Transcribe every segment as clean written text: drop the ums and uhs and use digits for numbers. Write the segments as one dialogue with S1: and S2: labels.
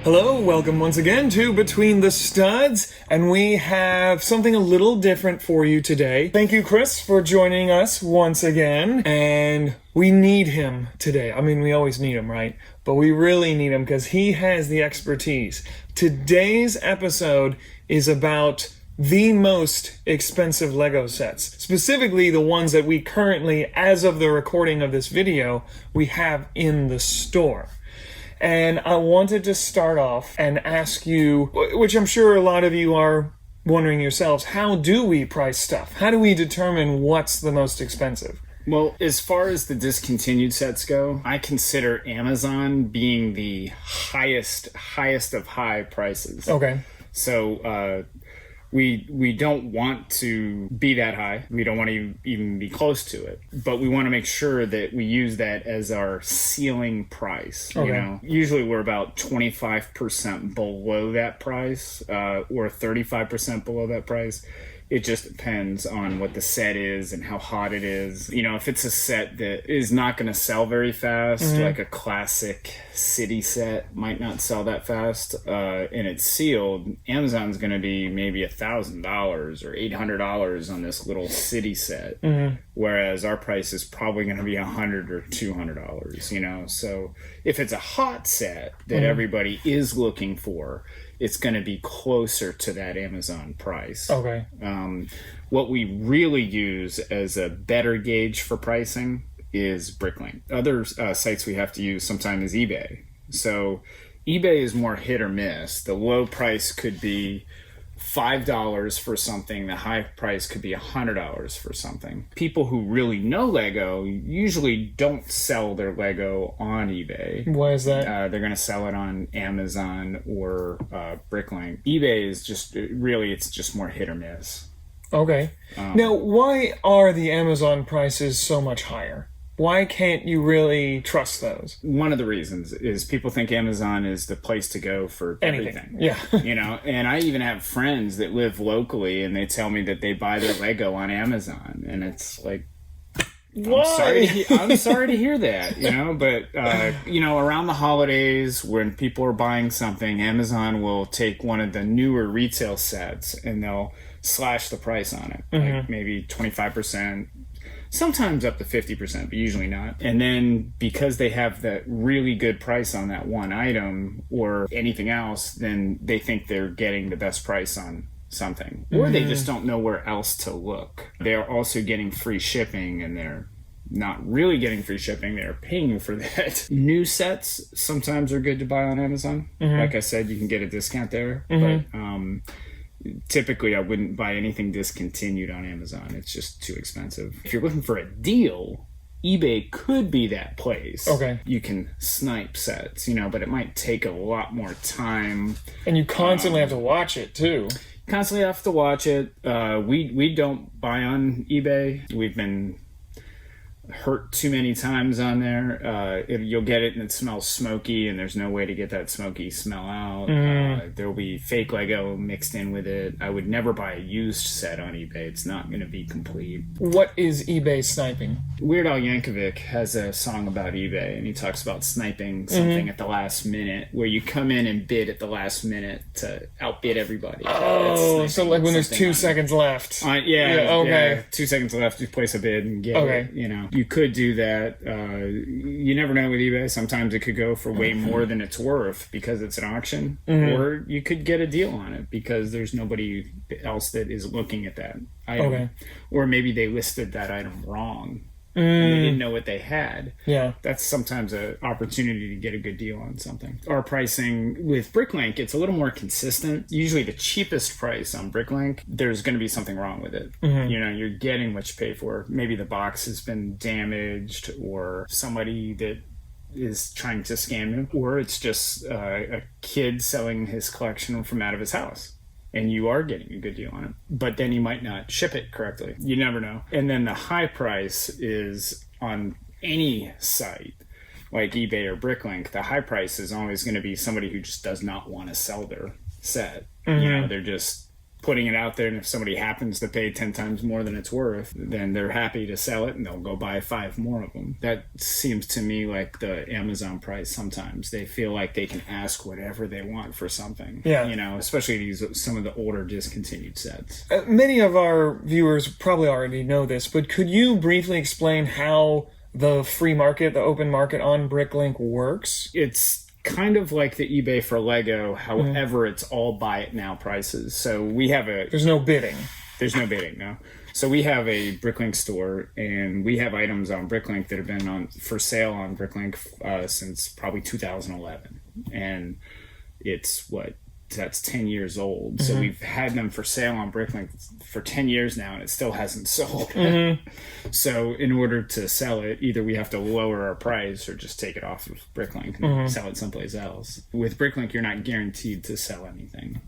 S1: Hello, welcome once again to Between the Studs, and we have something a little different for you today. Thank you, Chris, for joining us once again, and we need him today. I mean, we always need him, right? But we really need him because he has the expertise. Today's episode is about the most expensive Lego sets, specifically the ones that we currently, as of the recording of this video, we have in the store. And I wanted to start off and ask you, which I'm sure a lot of you are wondering yourselves, how do we price stuff? How do we determine what's the most expensive?
S2: Well, as far as the discontinued sets go, I consider Amazon being the highest of high prices.
S1: Okay.
S2: So we don't want to be that high. We don't want to even be close to it. But we want to make sure that we use that as our ceiling price.
S1: Okay.
S2: You know, usually we're about 25% below that price, or 35% below that price. It just depends on what the set is and how hot it is. You know, if it's a set that is not going to sell very fast, like a classic city set might not sell that fast, and it's sealed, Amazon's going to be maybe $1,000 or $800 on this little city set, whereas our price is probably going to be $100 or $200. You know, so if it's a hot set that everybody is looking for, it's going to be closer to that Amazon price.
S1: Okay.
S2: What we really use as a better gauge for pricing is Bricklink. Other sites we have to use sometimes is eBay. So eBay is more hit or miss. The low price could be $5 for something, the high price could be $100 for something. People who really know Lego usually don't sell their Lego on eBay.
S1: Why is that?
S2: They're going to sell it on Amazon or Bricklink. eBay is just, really, it's just more hit or miss.
S1: Okay. Now, why are the Amazon prices so much higher? Why can't you really trust those?
S2: One of the reasons is people think Amazon is the place to go for everything.
S1: Yeah.
S2: You know, and I even have friends that live locally and they tell me that they buy their Lego on Amazon. And it's like,
S1: Why?
S2: I'm sorry to hear that, you know, but, you know, around the holidays when people are buying something, Amazon will take one of the newer retail sets and they'll slash the price on it, like maybe 25%. Sometimes up to 50%, but usually not. And then because they have that really good price on that one item or anything else, then they think they're getting the best price on something. Or they just don't know where else to look. They're also getting free shipping and they're not really getting free shipping. They're paying for that. New sets sometimes are good to buy on Amazon. Like I said, you can get a discount there. But typically I wouldn't buy anything discontinued on Amazon. It's just too expensive. If you're looking for a deal, eBay could be that place.
S1: Okay.
S2: You can snipe sets, you know, but it might take a lot more time.
S1: And you constantly have to watch it, too.
S2: Constantly have to watch it. We don't buy on eBay. We've been hurt too many times on there. You'll get it and it smells smoky and there's no way to get that smoky smell out. There'll be fake Lego mixed in with it. I would never buy a used set on eBay. It's not going to be complete.
S1: What is eBay sniping?
S2: Weird Al Yankovic has a song about eBay and he talks about sniping something at the last minute, where you come in and bid at the last minute to outbid everybody.
S1: Oh, so like when there's 2 seconds left.
S2: Yeah, 2 seconds left, you place a bid and get it, you know. You could do that. You never know with eBay. Sometimes it could go for way more than it's worth because it's an auction. Or you could get a deal on it because there's nobody else that is looking at that item. Or maybe they listed that item wrong and they didn't know what they had.
S1: Yeah.
S2: That's sometimes an opportunity to get a good deal on something. Our pricing with Bricklink, it's a little more consistent. Usually the cheapest price on Bricklink, there's going to be something wrong with it. You know, you're getting what you pay for. Maybe the box has been damaged or somebody that is trying to scam you, or it's just a kid selling his collection from out of his house. And you are getting a good deal on it. But then you might not ship it correctly. You never know. And then the high price is on any site, like eBay or Bricklink. The high price is always going to be somebody who just does not want to sell their set. You know, they're just putting it out there, and if somebody happens to pay 10 times more than it's worth, then they're happy to sell it and they'll go buy 5 more of them. That seems to me like the Amazon price. Sometimes they feel like they can ask whatever they want for something.
S1: Yeah.
S2: You know, especially some of the older discontinued sets.
S1: Many of our viewers probably already know this, but could you briefly explain how the free market, the open market on Bricklink works?
S2: It's kind of like the eBay for Lego, however, it's all buy it now prices. So we have
S1: There's no bidding.
S2: There's no bidding, no. So we have a Bricklink store, and we have items on Bricklink that have been for sale on Bricklink since probably 2011. And that's 10 years old. So we've had them for sale on Bricklink for 10 years now, and it still hasn't sold. So in order to sell it, either we have to lower our price or just take it off of Bricklink and sell it someplace else. With Bricklink, you're not guaranteed to sell anything,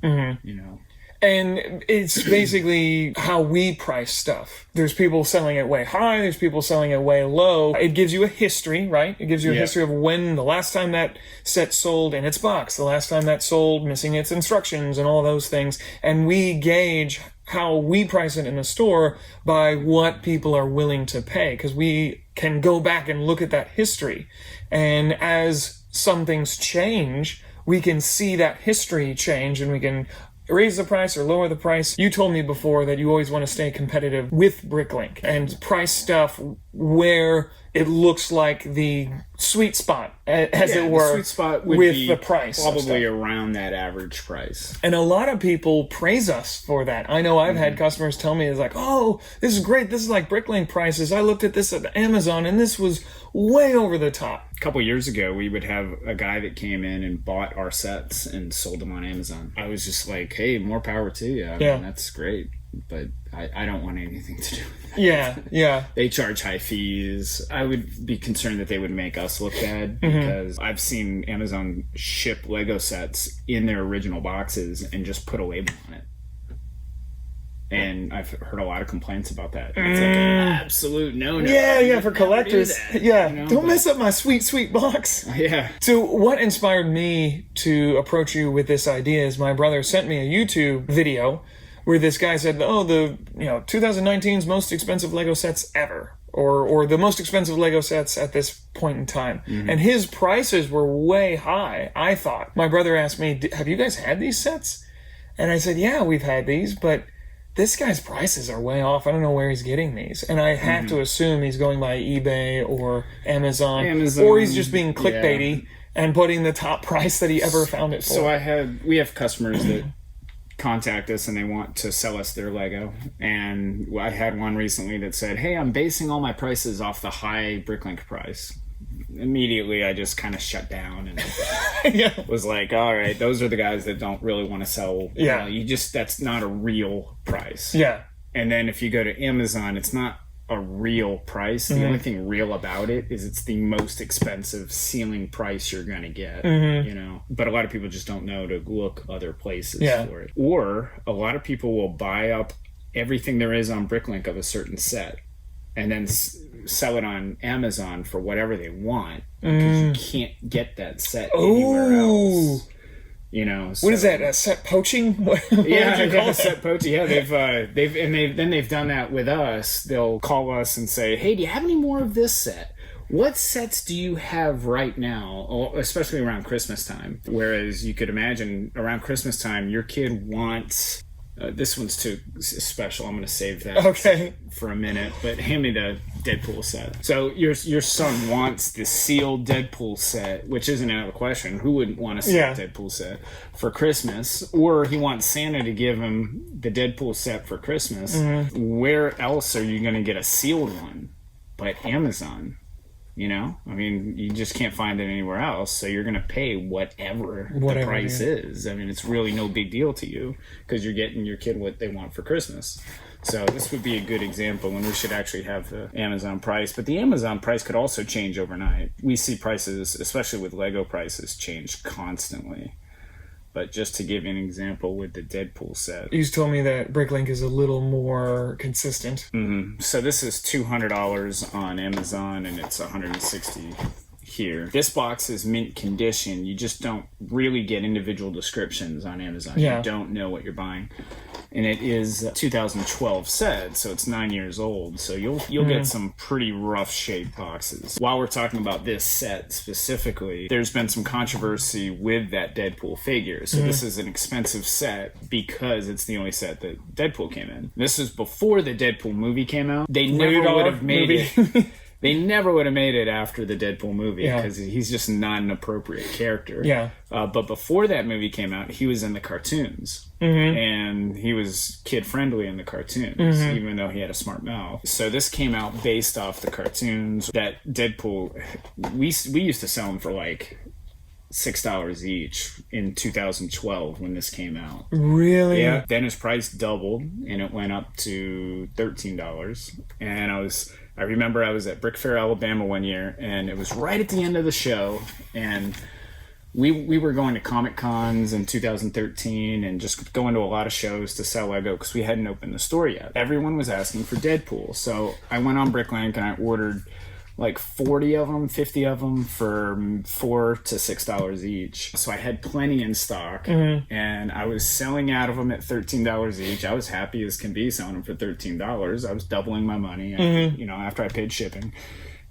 S2: you know.
S1: And it's basically how we price stuff. There's people selling it way high. There's people selling it way low. It gives you a history, right? It gives you a history of when the last time that set sold in its box, the last time that sold missing its instructions and all those things. And we gauge how we price it in the store by what people are willing to pay, because we can go back and look at that history. And as some things change, we can see that history change, and we can raise the price or lower the price. You told me before that you always want to stay competitive with Bricklink and price stuff where it looks like the sweet spot, as it were,
S2: the sweet spot would
S1: with
S2: be
S1: the price.
S2: probably around that average price.
S1: And a lot of people praise us for that. I know I've had customers tell me, it's like, oh, this is great. This is like Bricklink prices. I looked at this at Amazon and this was way over the top.
S2: A couple years ago, we would have a guy that came in and bought our sets and sold them on Amazon. I was just like, hey, more power to you. I mean, that's great. But I don't want anything to do with that.
S1: Yeah.
S2: They charge high fees. I would be concerned that they would make us look bad, because I've seen Amazon ship Lego sets in their original boxes and just put a label on it. And I've heard a lot of complaints about that. It's like an absolute no-no.
S1: Yeah, for collectors. Yeah,
S2: you know,
S1: don't mess up my sweet, sweet box.
S2: Yeah.
S1: So what inspired me to approach you with this idea is my brother sent me a YouTube video where this guy said, oh, 2019's most expensive Lego sets ever, or the most expensive Lego sets at this point in time. And his prices were way high, I thought. My brother asked me, have you guys had these sets? And I said, yeah, we've had these, but this guy's prices are way off. I don't know where he's getting these. And I have to assume he's going by eBay or Amazon, or he's just being clickbaity and putting the top price that he ever found it for.
S2: So we have customers that contact us and they want to sell us their Lego. And I had one recently that said, hey, I'm basing all my prices off the high Bricklink price. Immediately I just kind of shut down and was like, all right, those are the guys that don't really want to sell. That's not a real price. And then if you go to Amazon, it's not a real price. The only thing real about it is it's the most expensive ceiling price you're going to get, you know. But a lot of people just don't know to look other places for it. Or a lot of people will buy up everything there is on Bricklink of a certain set and then sell it on Amazon for whatever they want, because you can't get that set anywhere else. You know,
S1: what is that? Set poaching?
S2: Set poaching. Yeah, they've done that with us. They'll call us and say, "Hey, do you have any more of this set? What sets do you have right now?" Especially around Christmas time. Whereas you could imagine around Christmas time, your kid wants. This one's too special. I'm going to save that for a minute. But hand me the Deadpool set. So your son wants the sealed Deadpool set, which isn't out of the question. Who wouldn't want a sealed Deadpool set for Christmas? Or he wants Santa to give him the Deadpool set for Christmas. Where else are you going to get a sealed one but Amazon? You know, I mean, you just can't find it anywhere else, so you're going to pay whatever the price is. I mean, it's really no big deal to you because you're getting your kid what they want for Christmas. So this would be a good example when we should actually have the Amazon price. But the Amazon price could also change overnight. We see prices, especially with Lego prices, change constantly. But just to give you an example with the Deadpool set.
S1: You told me that Bricklink is a little more consistent.
S2: So this is $200 on Amazon and it's $160 here. This box is mint condition. You just don't really get individual descriptions on Amazon. You don't know what you're buying. and it is a 2012 set, so it's 9 years old. So you'll get some pretty rough shape boxes. While we're talking about this set specifically, there's been some controversy with that Deadpool figure. So this is an expensive set because it's the only set that Deadpool came in. This is before the Deadpool movie came out. They never would have made it. They never would have made it after the Deadpool movie because he's just not an appropriate character.
S1: Yeah.
S2: But before that movie came out, he was in the cartoons. And he was kid-friendly in the cartoons, even though he had a smart mouth. So this came out based off the cartoons. That Deadpool, we used to sell them for like $6 each in 2012 when this came out.
S1: Really?
S2: Yeah. Then his price doubled, and it went up to $13. And I remember I was at Brick Fair, Alabama one year, and it was right at the end of the show, and we were going to Comic Cons in 2013 and just going to a lot of shows to sell Lego because we hadn't opened the store yet. Everyone was asking for Deadpool, so I went on Bricklink and I ordered like 40 of them, 50 of them for $4 to $6 each. So I had plenty in stock, and I was selling out of them at $13 each. I was happy as can be selling them for $13. I was doubling my money, after I paid shipping.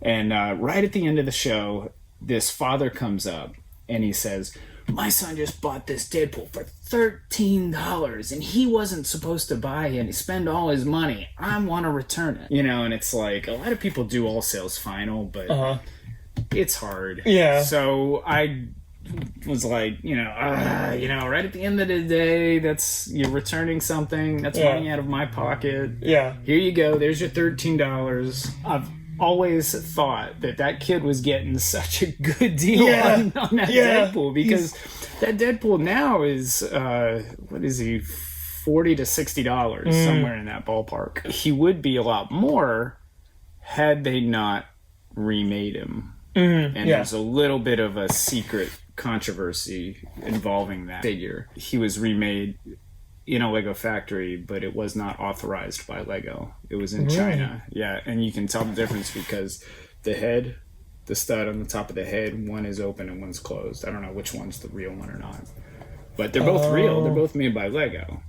S2: And right at the end of the show, this father comes up and he says, "My son just bought this Deadpool for $13 and he wasn't supposed to buy it and spend all his money. I want to return it." And it's like, a lot of people do all sales final, but it's hard.
S1: Yeah.
S2: So I was like, right at the end of the day, you're returning something. That's money out of my pocket.
S1: Yeah.
S2: Here you go. There's your $13. I've always thought that kid was getting such a good deal on that Deadpool, because that Deadpool now is what is he, $40 to $60, somewhere in that ballpark. He would be a lot more had they not remade him. And there's a little bit of a secret controversy involving that figure. He was remade in a Lego factory, but it was not authorized by Lego. It was in China. Yeah, and you can tell the difference because the stud on the top of the head, one is open and one's closed. I don't know which one's the real one or not. But they're both real. They're both made by Lego.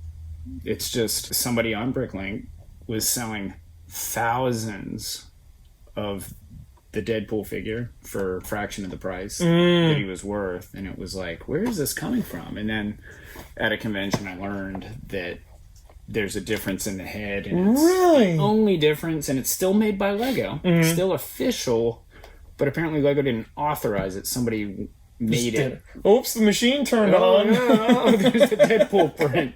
S2: It's just somebody on Bricklink was selling thousands of the Deadpool figure for a fraction of the price that he was worth. And it was like, where is this coming from? And then at a convention, I learned that there's a difference in the head. And it's the only difference, and it's still made by Lego. It's still official, but apparently Lego didn't authorize it. Somebody made it.
S1: Oops, the machine turned on.
S2: There's the Deadpool print.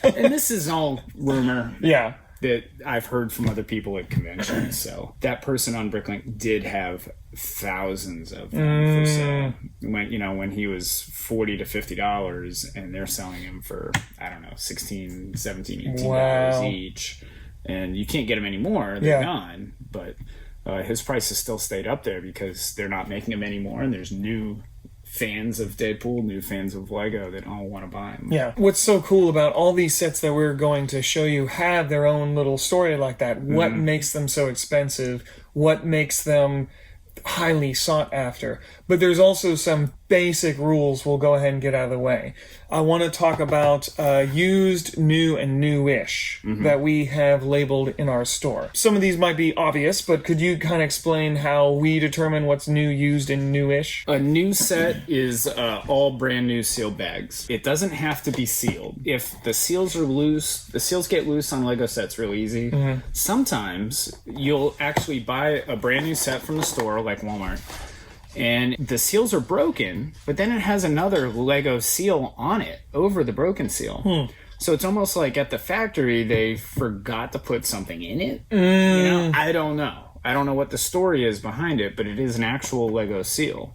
S2: And this is all rumor.
S1: Yeah.
S2: That I've heard from other people at conventions. So that person on Bricklink did have thousands of them for sale. When he was $40 to $50, and they're selling him for, I don't know, $16, $17, $18 each. And you can't get them anymore. They're gone. But his price has still stayed up there because they're not making them anymore, and there's new fans of Deadpool, new fans of Lego that all want to buy them.
S1: Yeah. What's so cool about all these sets that we're going to show you have their own little story like that. What makes them so expensive? What makes them highly sought after? But there's also some basic rules we'll go ahead and get out of the way. I want to talk about used, new, and newish that we have labeled in our store. Some of these might be obvious, but could you kind of explain how we determine what's new, used, and newish?
S2: A new set is all brand new sealed bags. It doesn't have to be sealed. If the seals are loose, the seals get loose on Lego sets real easy. Sometimes you'll actually buy a brand new set from the store, like Walmart, and the seals are broken, but then it has another Lego seal on it over the broken seal. So it's almost like at the factory they forgot to put something in it. I don't know. I don't know what the story is behind it, but it is an actual Lego seal.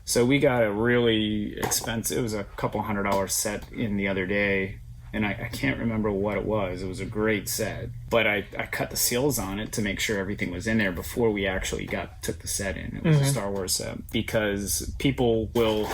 S2: So we got a really expensive, it was a couple $100 set in the other day, and I can't remember what it was. It was a great set, but I cut the seals on it to make sure everything was in there before we actually took the set in. It was a Star Wars set, because people will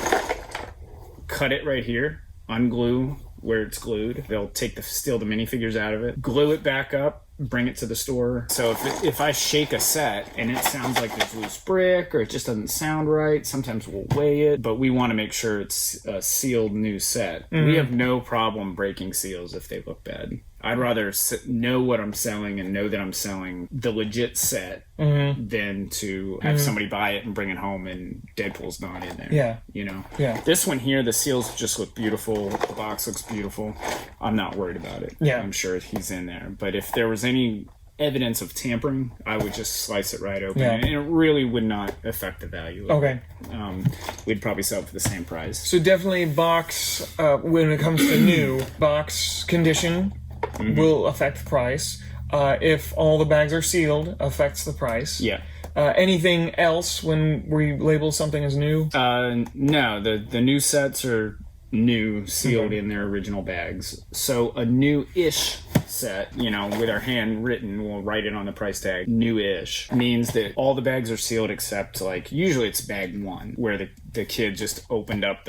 S2: cut it right here, unglue where it's glued. They'll steal the minifigures out of it, glue it back up, bring it to the store. So if I shake a set and it sounds like there's loose brick or it just doesn't sound right, sometimes we'll weigh it, but we want to make sure it's a sealed new set. We have no problem breaking seals if they look bad. I'd rather know what I'm selling and know that I'm selling the legit set than to have somebody buy it and bring it home and Deadpool's not in there.
S1: Yeah.
S2: You know?
S1: Yeah.
S2: This one here, the seals just look beautiful. The box looks beautiful. I'm not worried about it.
S1: Yeah.
S2: I'm sure he's in there. But if there was any evidence of tampering, I would just slice it right open.
S1: Yeah.
S2: And it really would not affect the value of
S1: Okay.
S2: it. We'd probably sell it for the same price.
S1: So definitely box, when it comes to new, box condition will affect the price. If all the bags are sealed, affects the price.
S2: Yeah.
S1: Anything else when we label something as new?
S2: No, the new sets are new, sealed in their original bags. So a new-ish set, you know, with our hand written, we'll write it on the price tag, new-ish, means that all the bags are sealed except, like, usually it's bag 1, where the kid just opened up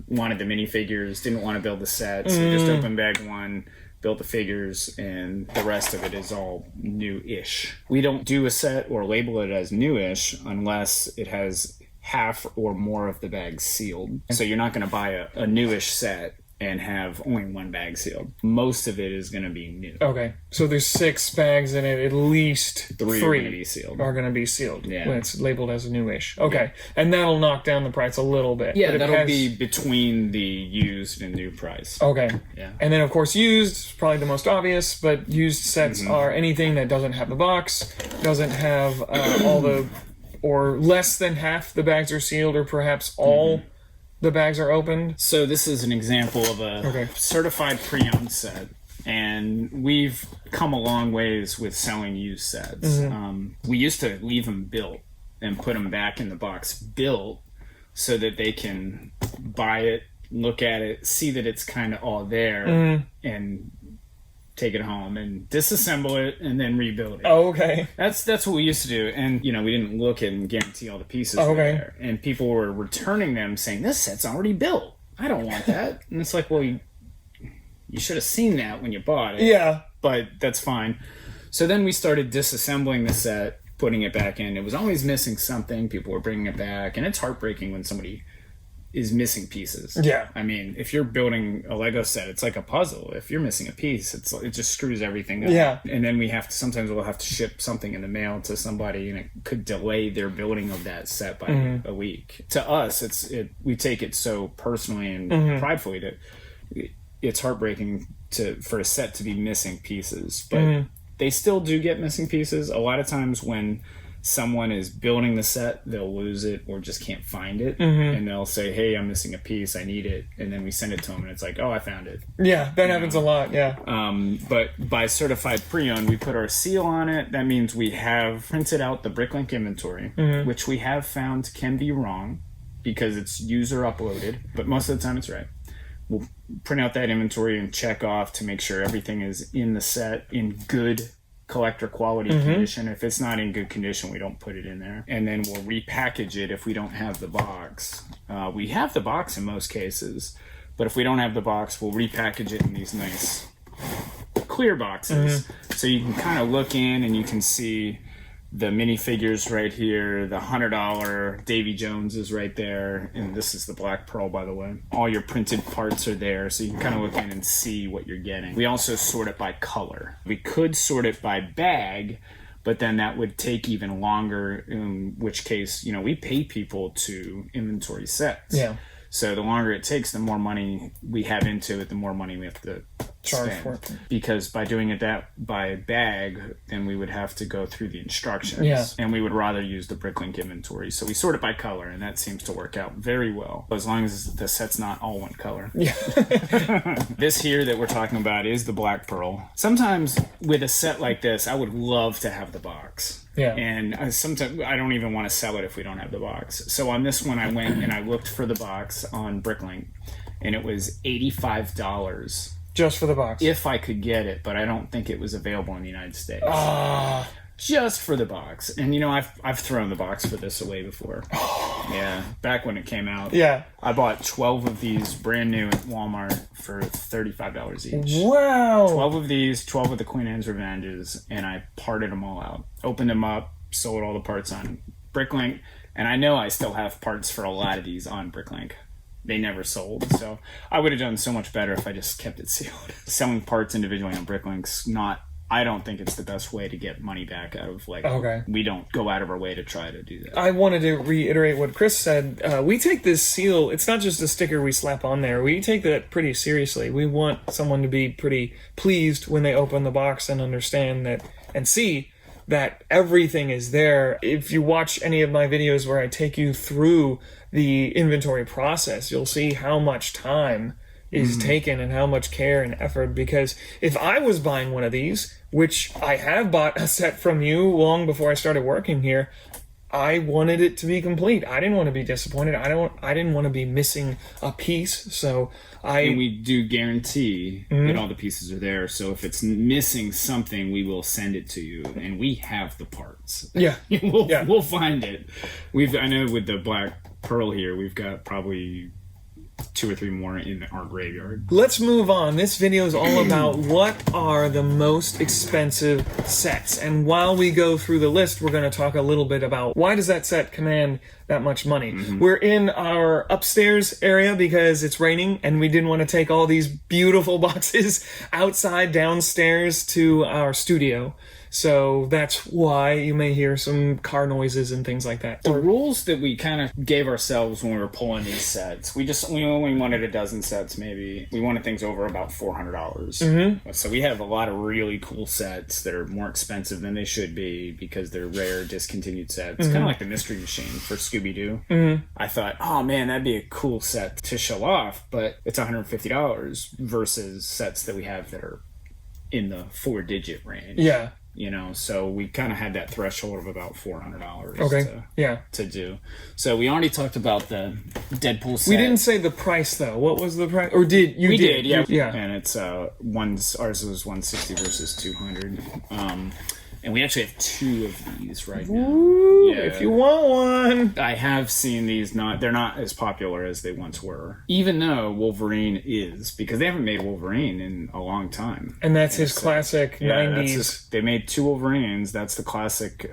S2: wanted the minifigures, didn't want to build the set, so just opened bag 1, built the figures, and the rest of it is all new-ish. We don't do a set or label it as new-ish unless it has half or more of the bags sealed. So you're not going to buy a newish set and have only one bag sealed. Most of it is going to be new.
S1: Okay. So there's 6 bags in it, at least 3
S2: are going to be sealed.
S1: Are going to be sealed
S2: Yeah.
S1: when it's labeled as a newish. Okay. Yeah. And that'll knock down the price a little bit.
S2: Yeah, that'll be between the used and new price.
S1: Okay.
S2: Yeah.
S1: And then, of course, used is probably the most obvious, but used sets are anything that doesn't have the box, doesn't have all the, or less than half the bags are sealed, or perhaps all the bags are opened.
S2: So this is an example of a certified pre-owned set, and we've come a long ways with selling used sets. We used to leave them built and put them back in the box built so that they can buy it, look at it, see that it's kind of all there, and take it home and disassemble it and then rebuild it.
S1: Oh, okay.
S2: That's what we used to do. And, you know, we didn't look and guarantee all the pieces were there. And people were returning them saying, this set's already built. I don't want that. And it's like, well, you should have seen that when you bought it.
S1: Yeah.
S2: But that's fine. So then we started disassembling the set, putting it back in. It was always missing something. People were bringing it back. And it's heartbreaking when somebody is missing pieces.
S1: Yeah.
S2: I mean, if you're building a Lego set, it's like a puzzle. If you're missing a piece, it just screws everything up.
S1: Yeah.
S2: And then sometimes we'll have to ship something in the mail to somebody, and it could delay their building of that set by a week. To us, we take it so personally and pridefully that it's heartbreaking for a set to be missing pieces. But they still do get missing pieces. A lot of times when someone is building the set, they'll lose it or just can't find it, and they'll say, hey, I'm missing a piece, I need it, and then we send it to them and it's like, oh, I found it.
S1: Yeah, that happens a lot. Yeah.
S2: But by certified pre-owned, we put our seal on it. That means we have printed out the Bricklink inventory, which we have found can be wrong because it's user uploaded, but most of the time it's right. We'll print out that inventory and check off to make sure everything is in the set in good collector quality condition. If it's not in good condition, we don't put it in there. And then we'll repackage it if we don't have the box. We have the box in most cases, but if we don't have the box, we'll repackage it in these nice clear boxes. So you can kind of look in and you can see the minifigures right here, the $100 Davy Jones is right there, and this is the Black Pearl, by the way. All your printed parts are there, so you can kind of look in and see what you're getting. We also sort it by color. We could sort it by bag, but then that would take even longer, in which case, you know, we pay people to inventory sets.
S1: Yeah.
S2: So the longer it takes, the more money we have into it, the more money we have to
S1: charge
S2: spend.
S1: for it.
S2: Because by doing it that by bag, then we would have to go through the instructions.
S1: Yeah.
S2: And we would rather use the Bricklink inventory. So we sort it by color, and that seems to work out very well. As long as the set's not all one color.
S1: Yeah.
S2: This here that we're talking about is the Black Pearl. Sometimes with a set like this, I would love to have the box.
S1: Yeah.
S2: And sometimes I don't even want to sell it if we don't have the box. So on this one, I went and I looked for the box on Bricklink, and it was $85
S1: just for the box.
S2: if I could get it, but I don't think it was available in the United States.
S1: Ah.
S2: Just for the box. And you know, I've thrown the box for this away before. Yeah, back when it came out.
S1: Yeah.
S2: I bought 12 of these brand new at Walmart for $35 each.
S1: Wow.
S2: 12 of these, 12 of the Queen Anne's Revenges, and I parted them all out. Opened them up, sold all the parts on Bricklink, and I know I still have parts for a lot of these on Bricklink. they never sold. So I would have done so much better if I just kept it sealed. Selling parts individually on Bricklink's I don't think it's the best way to get money back out of Lego.
S1: Okay.
S2: We don't go out of our way to try to do that.
S1: I wanted to reiterate what Chris said. We take this seal, it's not just a sticker we slap on there. We take that pretty seriously. We want someone to be pretty pleased when they open the box and understand that and see that everything is there. If you watch any of my videos where I take you through the inventory process, you'll see how much time is taken and how much care and effort, because if I was buying one of these, which I have bought a set from you long before I started working here, I wanted it to be complete. I didn't want to be disappointed. I didn't want to be missing a piece. So
S2: and we do guarantee that all the pieces are there. So if it's missing something, we will send it to you, and we have the parts.
S1: Yeah,
S2: we'll find it. I know with the Black Pearl here, we've got probably 2 or 3 more in our graveyard.
S1: Let's move on. This video is all about what are the most expensive sets. And while we go through the list, we're going to talk a little bit about why does that set command that much money. We're in our upstairs area because it's raining and we didn't want to take all these beautiful boxes outside downstairs to our studio. So that's why you may hear some car noises and things like that.
S2: The rules that we kind of gave ourselves when we were pulling these sets, we only wanted a dozen sets maybe. We wanted things over about $400. So we have a lot of really cool sets that are more expensive than they should be because they're rare, discontinued sets. Kind of like the Mystery Machine for Scooby-Doo. I thought, oh man, that'd be a cool set to show off, but it's $150 versus sets that we have that are in the 4-digit range.
S1: Yeah.
S2: You know, so we kind of had that threshold of about $400 to do. So we already talked about the Deadpool set.
S1: We didn't say the price though. What was the price? Or did you?
S2: We did, yeah.
S1: Yeah.
S2: And it's ours was 160 versus 200. And we actually have 2 of these right now.
S1: Ooh, if you want one.
S2: I have seen these. They're not as popular as they once were. Even though Wolverine is, because they haven't made Wolverine in a long time.
S1: And that's his classic 90s.
S2: They made 2 Wolverines. That's the classic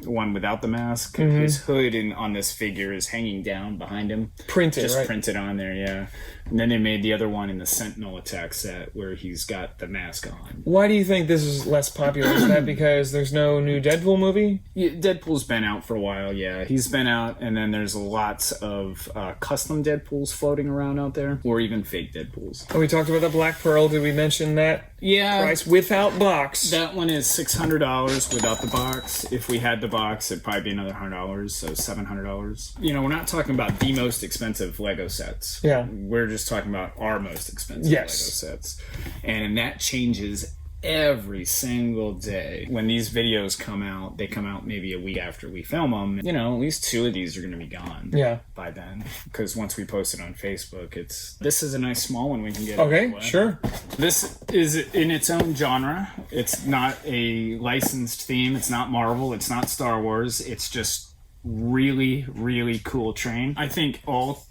S2: one without the mask. His hood on this figure is hanging down behind him.
S1: Printed
S2: on there, yeah. And then they made the other one in the Sentinel attack set where he's got the mask on.
S1: Why do you think this is less popular? Is that because there's no new Deadpool movie?
S2: Yeah, Deadpool's been out for a while, yeah. He's been out, and then there's lots of custom Deadpools floating around out there, or even fake Deadpools.
S1: Oh, we talked about the Black Pearl. Did we mention that?
S2: Yeah.
S1: Price without box.
S2: That one is $600 without the box. If we had the box, it'd probably be another $100, so $700. You know, we're not talking about the most expensive Lego sets.
S1: Yeah.
S2: We're just talking about our most expensive Lego sets. And that changes every single day. When these videos come out, they come out maybe a week after we film them. You know, at least 2 of these are going to be gone by then. Because once we post it on Facebook, this is a nice small one we can get.
S1: Okay, sure.
S2: This is in its own genre. It's not a licensed theme. It's not Marvel. It's not Star Wars. It's just really, really cool train. I think all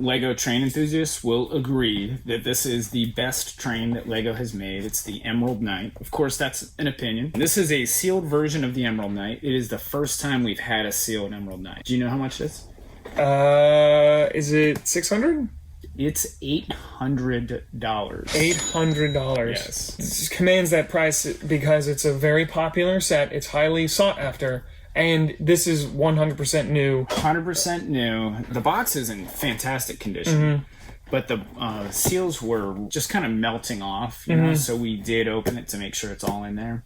S2: Lego train enthusiasts will agree that this is the best train that Lego has made. It's the Emerald Knight. Of course, that's an opinion. This is a sealed version of the Emerald Knight. It is the first time we've had a sealed Emerald Knight. Do you know how much it is?
S1: Is it $600?
S2: It's $800.
S1: $800.
S2: Yes.
S1: This commands that price because it's a very popular set. It's highly sought after. And this is 100% new.
S2: 100% new. The box is in fantastic condition. But the seals were just kind of melting off, you know, so we did open it to make sure it's all in there.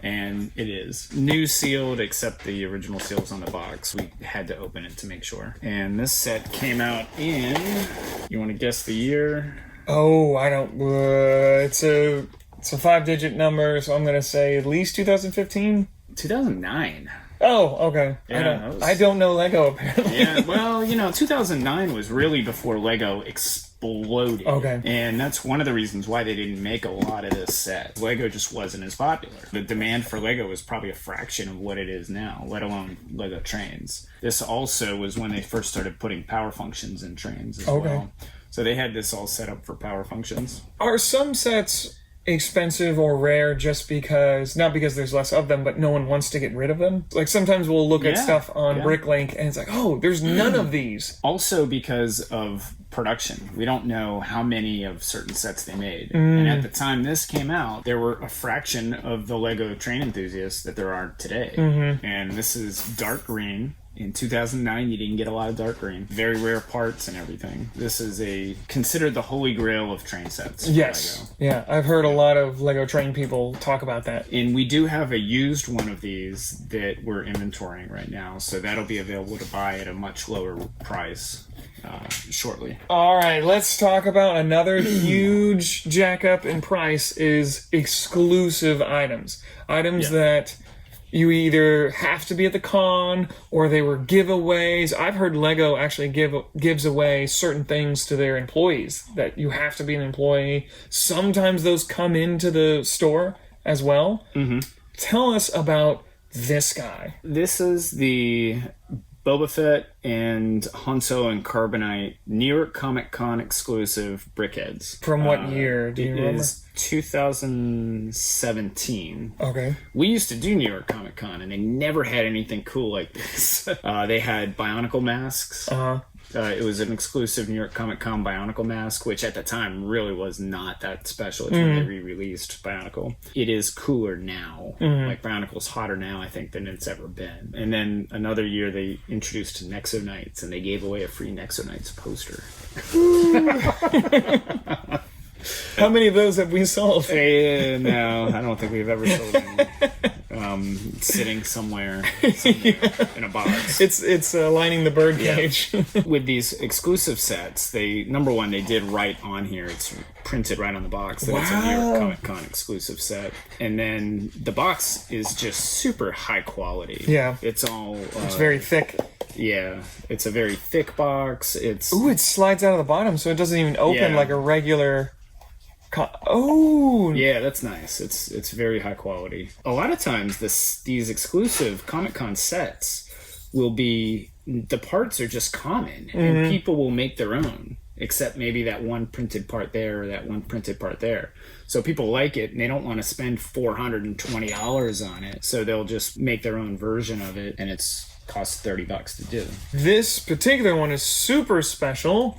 S2: And it is. New sealed, except the original seals on the box. We had to open it to make sure. And this set came out in... You want to guess the year?
S1: Oh, I don't... It's a 5-digit number, so I'm going to say at least 2015?
S2: 2009.
S1: Oh, okay.
S2: Yeah,
S1: I don't know Lego, apparently.
S2: Yeah, well, you know, 2009 was really before Lego exploded.
S1: Okay.
S2: And that's one of the reasons why they didn't make a lot of this set. Lego just wasn't as popular. The demand for Lego was probably a fraction of what it is now, let alone Lego trains. This also was when they first started putting power functions in trains as well. So they had this all set up for power functions.
S1: Are some sets expensive or rare just because, not because there's less of them, but no one wants to get rid of them? Like sometimes we'll look at stuff on Bricklink and it's like, oh, there's none of these.
S2: Also because of production. We don't know how many of certain sets they made. And at the time this came out, there were a fraction of the Lego train enthusiasts that there are today. And this is dark green. In 2009, you didn't get a lot of dark green. Very rare parts and everything. This is considered the holy grail of train sets.
S1: Yes.
S2: Lego.
S1: Yeah, I've heard a lot of Lego train people talk about that.
S2: And we do have a used one of these that we're inventorying right now. So that'll be available to buy at a much lower price shortly.
S1: All right, let's talk about another huge jack up in price is exclusive items. Items that you either have to be at the con or they were giveaways. I've heard Lego actually gives away certain things to their employees that you have to be an employee. Sometimes those come into the store as well. Tell us about this guy.
S2: This is the Boba Fett and Han Solo and Carbonite New York Comic Con exclusive brickheads.
S1: From what year? Do you remember?
S2: It is 2017.
S1: Okay.
S2: We used to do New York Comic Con, and they never had anything cool like this. They had Bionicle masks. It was an exclusive New York Comic Con Bionicle mask, which at the time really was not that special. It's when they re-released Bionicle. It is cooler now. Like Bionicle's hotter now, I think, than it's ever been. And then another year they introduced Nexo Knights, and they gave away a free Nexo Knights poster.
S1: How many of those have we sold?
S2: No, I don't think we've ever sold any. Sitting somewhere in a box.
S1: It's lining the bird cage.
S2: With these exclusive sets, number one, they did write on here. It's printed right on the box that it's a New York Comic Con exclusive set. And then the box is just super high quality.
S1: Yeah.
S2: It's all...
S1: it's very thick.
S2: Yeah. It's a very thick box. It
S1: slides out of the bottom, so it doesn't even open like a regular...
S2: yeah, that's nice. It's very high quality. A lot of times these exclusive Comic-Con sets will be, the parts are just common and people will make their own, except maybe that one printed part there or that one printed part there. So people like it and they don't want to spend $420 on it, so they'll just make their own version of it, and it's costs $30 to do.
S1: This particular one is super special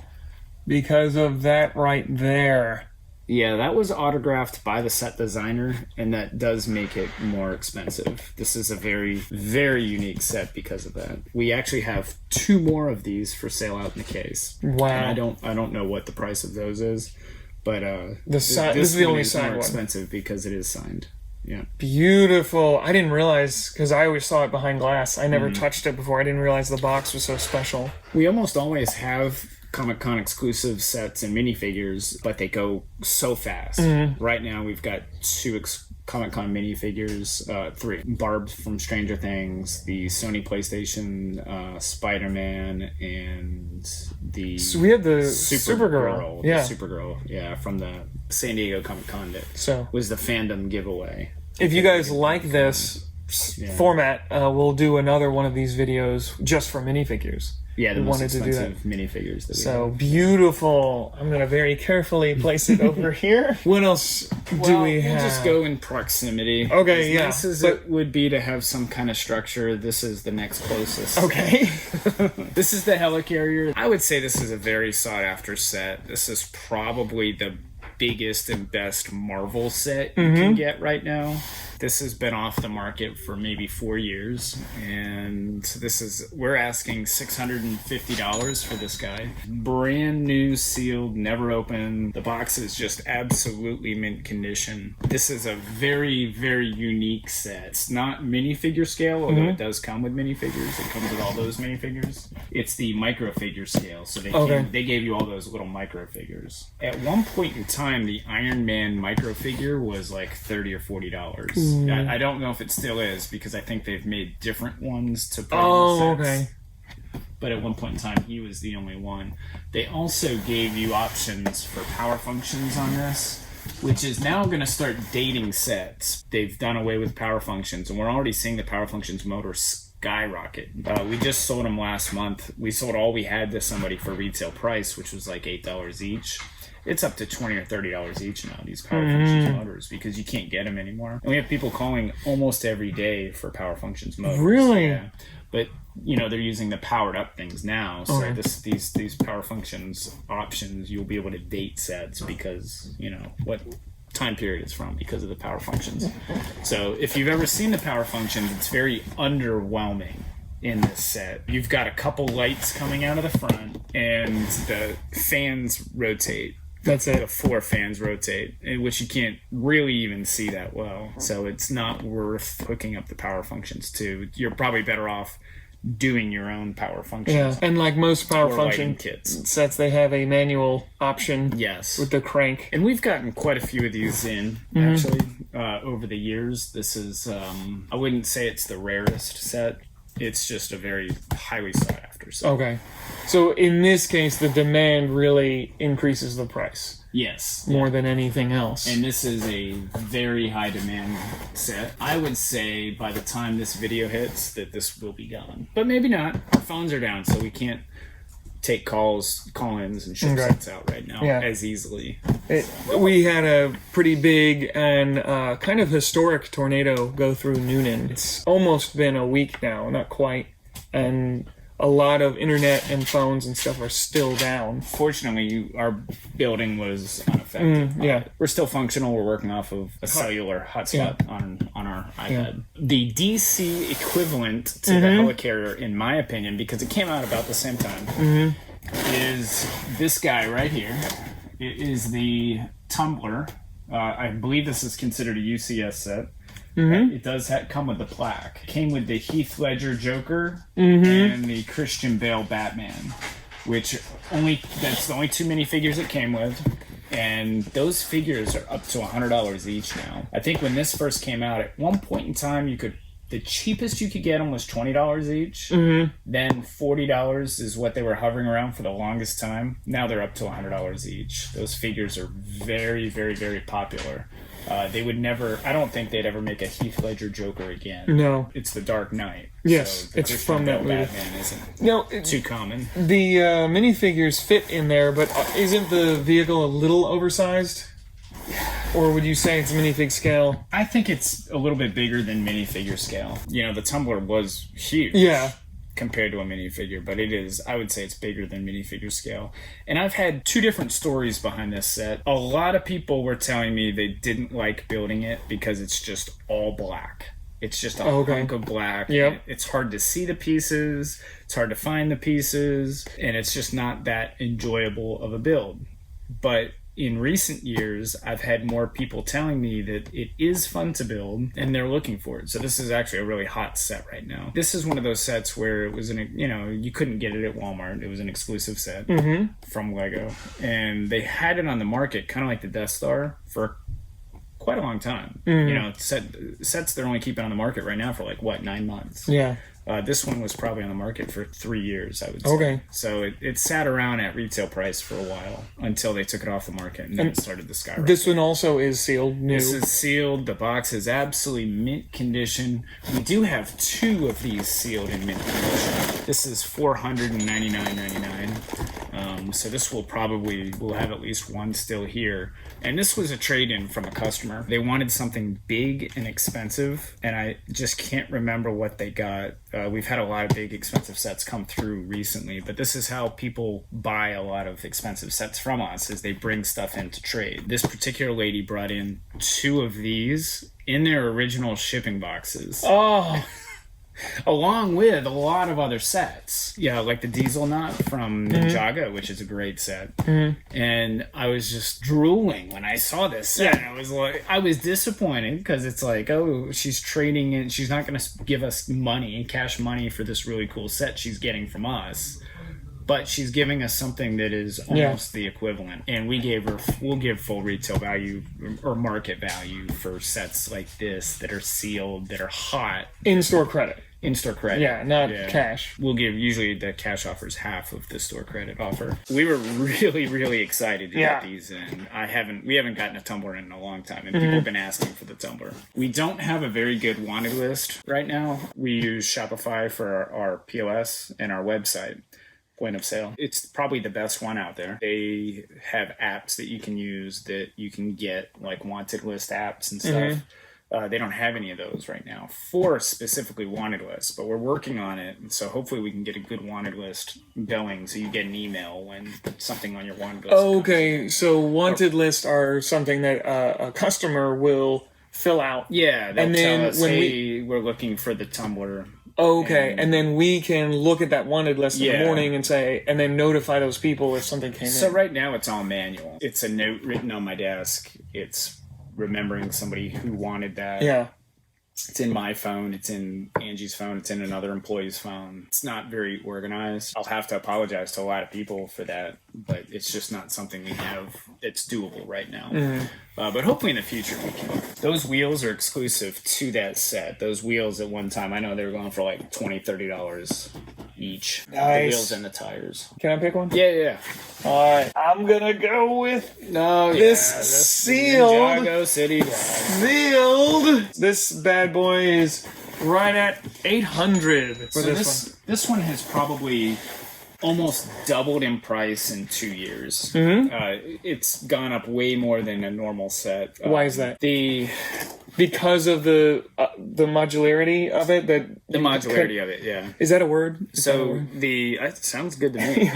S1: because of that right there.
S2: Yeah, that was autographed by the set designer, and that does make it more expensive. This is a very, very unique set because of that. We actually have 2 more of these for sale out in the case.
S1: Wow.
S2: And I don't know what the price of those is, but
S1: this is the only signed
S2: more
S1: one.
S2: expensive because it is signed. Yeah.
S1: Beautiful. I didn't realize, because I always saw it behind glass. I never touched it before. I didn't realize the box was so special.
S2: We almost always have Comic-Con exclusive sets and minifigures, but they go so fast. Right now we've got 2 Comic-Con minifigures, 3. Barb from Stranger Things, the Sony PlayStation, Spider-Man, and the...
S1: So we had the Supergirl.
S2: Yeah. The Supergirl, from the San Diego Comic-Con that was the fandom giveaway.
S1: If you guys like this format, we'll do another one of these videos just for minifigures.
S2: Yeah, the most expensive minifigures that we have.
S1: Beautiful. I'm going to very carefully place it over here. What else do we have?
S2: We'll just go in proximity.
S1: Okay,
S2: as nice as it would be to have some kind of structure, this is the next closest.
S1: Okay.
S2: This is the helicarrier. I would say this is a very sought-after set. This is probably the biggest and best Marvel set you can get right now. This has been off the market for maybe 4 years, and we're asking $650 for this guy. Brand new, sealed, never opened. The box is just absolutely mint condition. This is a very, very unique set. It's not minifigure scale, although it does come with minifigures. It comes with all those minifigures. It's the microfigure scale, so they gave you all those little microfigures. At one point in time, the Iron Man microfigure was like $30 or $40. I don't know if it still is, because I think they've made different ones to put in the sets. Okay. But at one point in time, he was the only one. They also gave you options for power functions on this, which is now going to start dating sets. They've done away with power functions, and we're already seeing the power functions motor skyrocket. We just sold them last month. We sold all we had to somebody for retail price, which was like $8 each. it's up to $20 or $30 each now, these power functions motors, because you can't get them anymore. And we have people calling almost every day for power functions motors.
S1: Really?
S2: Yeah. But they're using the powered up things now. So these power functions options, you'll be able to date sets because what time period it's from because of the power functions. So if you've ever seen the power functions, it's very underwhelming in this set. You've got a couple lights coming out of the front and the fans rotate.
S1: That's it.
S2: The 4 fans rotate, which you can't really even see that well. So it's not worth hooking up the power functions to. You're probably better off doing your own power functions.
S1: Yeah, and like most power
S2: Or
S1: function
S2: lighting kits.
S1: sets, they have a manual option.
S2: Yes.
S1: With the crank.
S2: And we've gotten quite a few of these in, actually, over the years. This is, I wouldn't say it's the rarest set. It's just a very highly sought after set.
S1: Okay. So in this case, the demand really increases the price.
S2: Yes.
S1: More than anything else.
S2: And this is a very high demand set. I would say by the time this video hits that this will be gone. But maybe not. Our phones are down, so we can't take call-ins and ship sets out right now as easily.
S1: We had a pretty big and kind of historic tornado go through Noonan. It's almost been a week now, not quite. And a lot of internet and phones and stuff are still down.
S2: Fortunately, our building was unaffected. We're still functional. We're working off of a cellular hotspot on our iPad. The DC equivalent to the helicarrier, in my opinion, because it came out about the same time, is this guy right here. It is the tumbler. I believe this is considered a UCS set. It does come with the plaque. It came with the Heath Ledger Joker and the Christian Bale Batman, which that's the only 2 minifigures it came with. And those figures are up to $100 each now. I think when this first came out, at one point in time, the cheapest you could get them was $20 each. Then $40 is what they were hovering around for the longest time. Now they're up to $100 each. Those figures are very, very, very popular. They would never, I don't think they'd ever make a Heath Ledger Joker again.
S1: No.
S2: It's the Dark Knight.
S1: Yes,
S2: so
S1: it's from that movie.
S2: Batman isn't too common.
S1: The minifigures fit in there, but isn't the vehicle a little oversized? Or would you say it's minifig scale?
S2: I think it's a little bit bigger than minifigure scale. The tumbler was huge.
S1: Yeah.
S2: Compared to a minifigure, but I would say it's bigger than minifigure scale. And I've had 2 different stories behind this set. A lot of people were telling me they didn't like building it because it's just all black. It's just a hunk of black.
S1: Yep.
S2: It's hard to see the pieces. It's hard to find the pieces. And it's just not that enjoyable of a build. But in recent years, I've had more people telling me that it is fun to build and they're looking for it. So this is actually a really hot set right now. This is one of those sets where it was you couldn't get it at Walmart. It was an exclusive set from Lego. And they had it on the market, kind of like the Death Star, for quite a long time. Sets they're only keeping on the market right now for 9 months.
S1: Yeah.
S2: This one was probably on the market for 3 years, I would say.
S1: Okay.
S2: So it sat around at retail price for a while until they took it off the market and then it started to skyrocket.
S1: This one also is sealed new.
S2: This is sealed. The box is absolutely mint condition. We do have 2 of these sealed in mint condition. This is $499.99. So this we'll have at least one still here. And this was a trade-in from a customer. They wanted something big and expensive, and I just can't remember what they got. We've had a lot of big expensive sets come through recently, but this is how people buy a lot of expensive sets from us, is they bring stuff in to trade. This particular lady brought in 2 of these in their original shipping boxes.
S1: Oh,
S2: along with a lot of other sets. Like the Diesel Knot from Ninjago, which is a great set. And I was just drooling when I saw this set. I was disappointed because it's she's trading in. She's not going to give us cash money for this really cool set she's getting from us. But she's giving us something that is almost the equivalent. And we'll give full retail value or market value for sets like this that are sealed, that are hot.
S1: in-store credit.
S2: In-store credit.
S1: Yeah, not cash.
S2: We'll give, usually the cash offers half of the store credit offer. We were really, really excited to get these in. We haven't gotten a tumbler in a long time, and people have been asking for the tumbler. We don't have a very good wanted list right now. We use Shopify for our POS and our website. point of sale. It's probably the best one out there. They have apps that you can use that you can get, like wanted list apps and stuff. They don't have any of those right now for specifically wanted lists, but we're working on it. And so hopefully we can get a good wanted list going so you get an email when something on your wanted list
S1: Okay, so wanted lists are something that a customer will fill out.
S2: Yeah, they'll
S1: And then
S2: tell us,
S1: when
S2: hey, we're looking for the tumbler.
S1: Okay, and then we can look at that wanted list in
S2: Yeah.
S1: the morning and say, and then notify those people if something came
S2: So
S1: in.
S2: right now it's all manual. It's a note written on my desk. It's remembering somebody who wanted that.
S1: Yeah.
S2: It's in my phone. It's in Angie's phone. It's in another employee's phone. It's not very organized. I'll have to apologize to a lot of people for that, but it's just not something we have. It's doable right now. But hopefully in the future we can. Those wheels are exclusive to that set. Those wheels at one time, I know they were going for like $20, $30 each.
S1: Nice.
S2: The wheels and the tires.
S1: Can I pick one?
S2: Yeah.
S1: All right. I'm going to go with
S2: No,
S1: this sealed.
S2: Ninjago City Drive.
S1: Sealed. This bad boy is right at 800 for
S2: So
S1: this one.
S2: this one has probably almost doubled in price in 2 years. It's gone up way more than a normal set.
S1: Why is that?
S2: The
S1: Because of the modularity of it?
S2: the modularity of it, yeah.
S1: Is that a word?
S2: So it sounds good to me.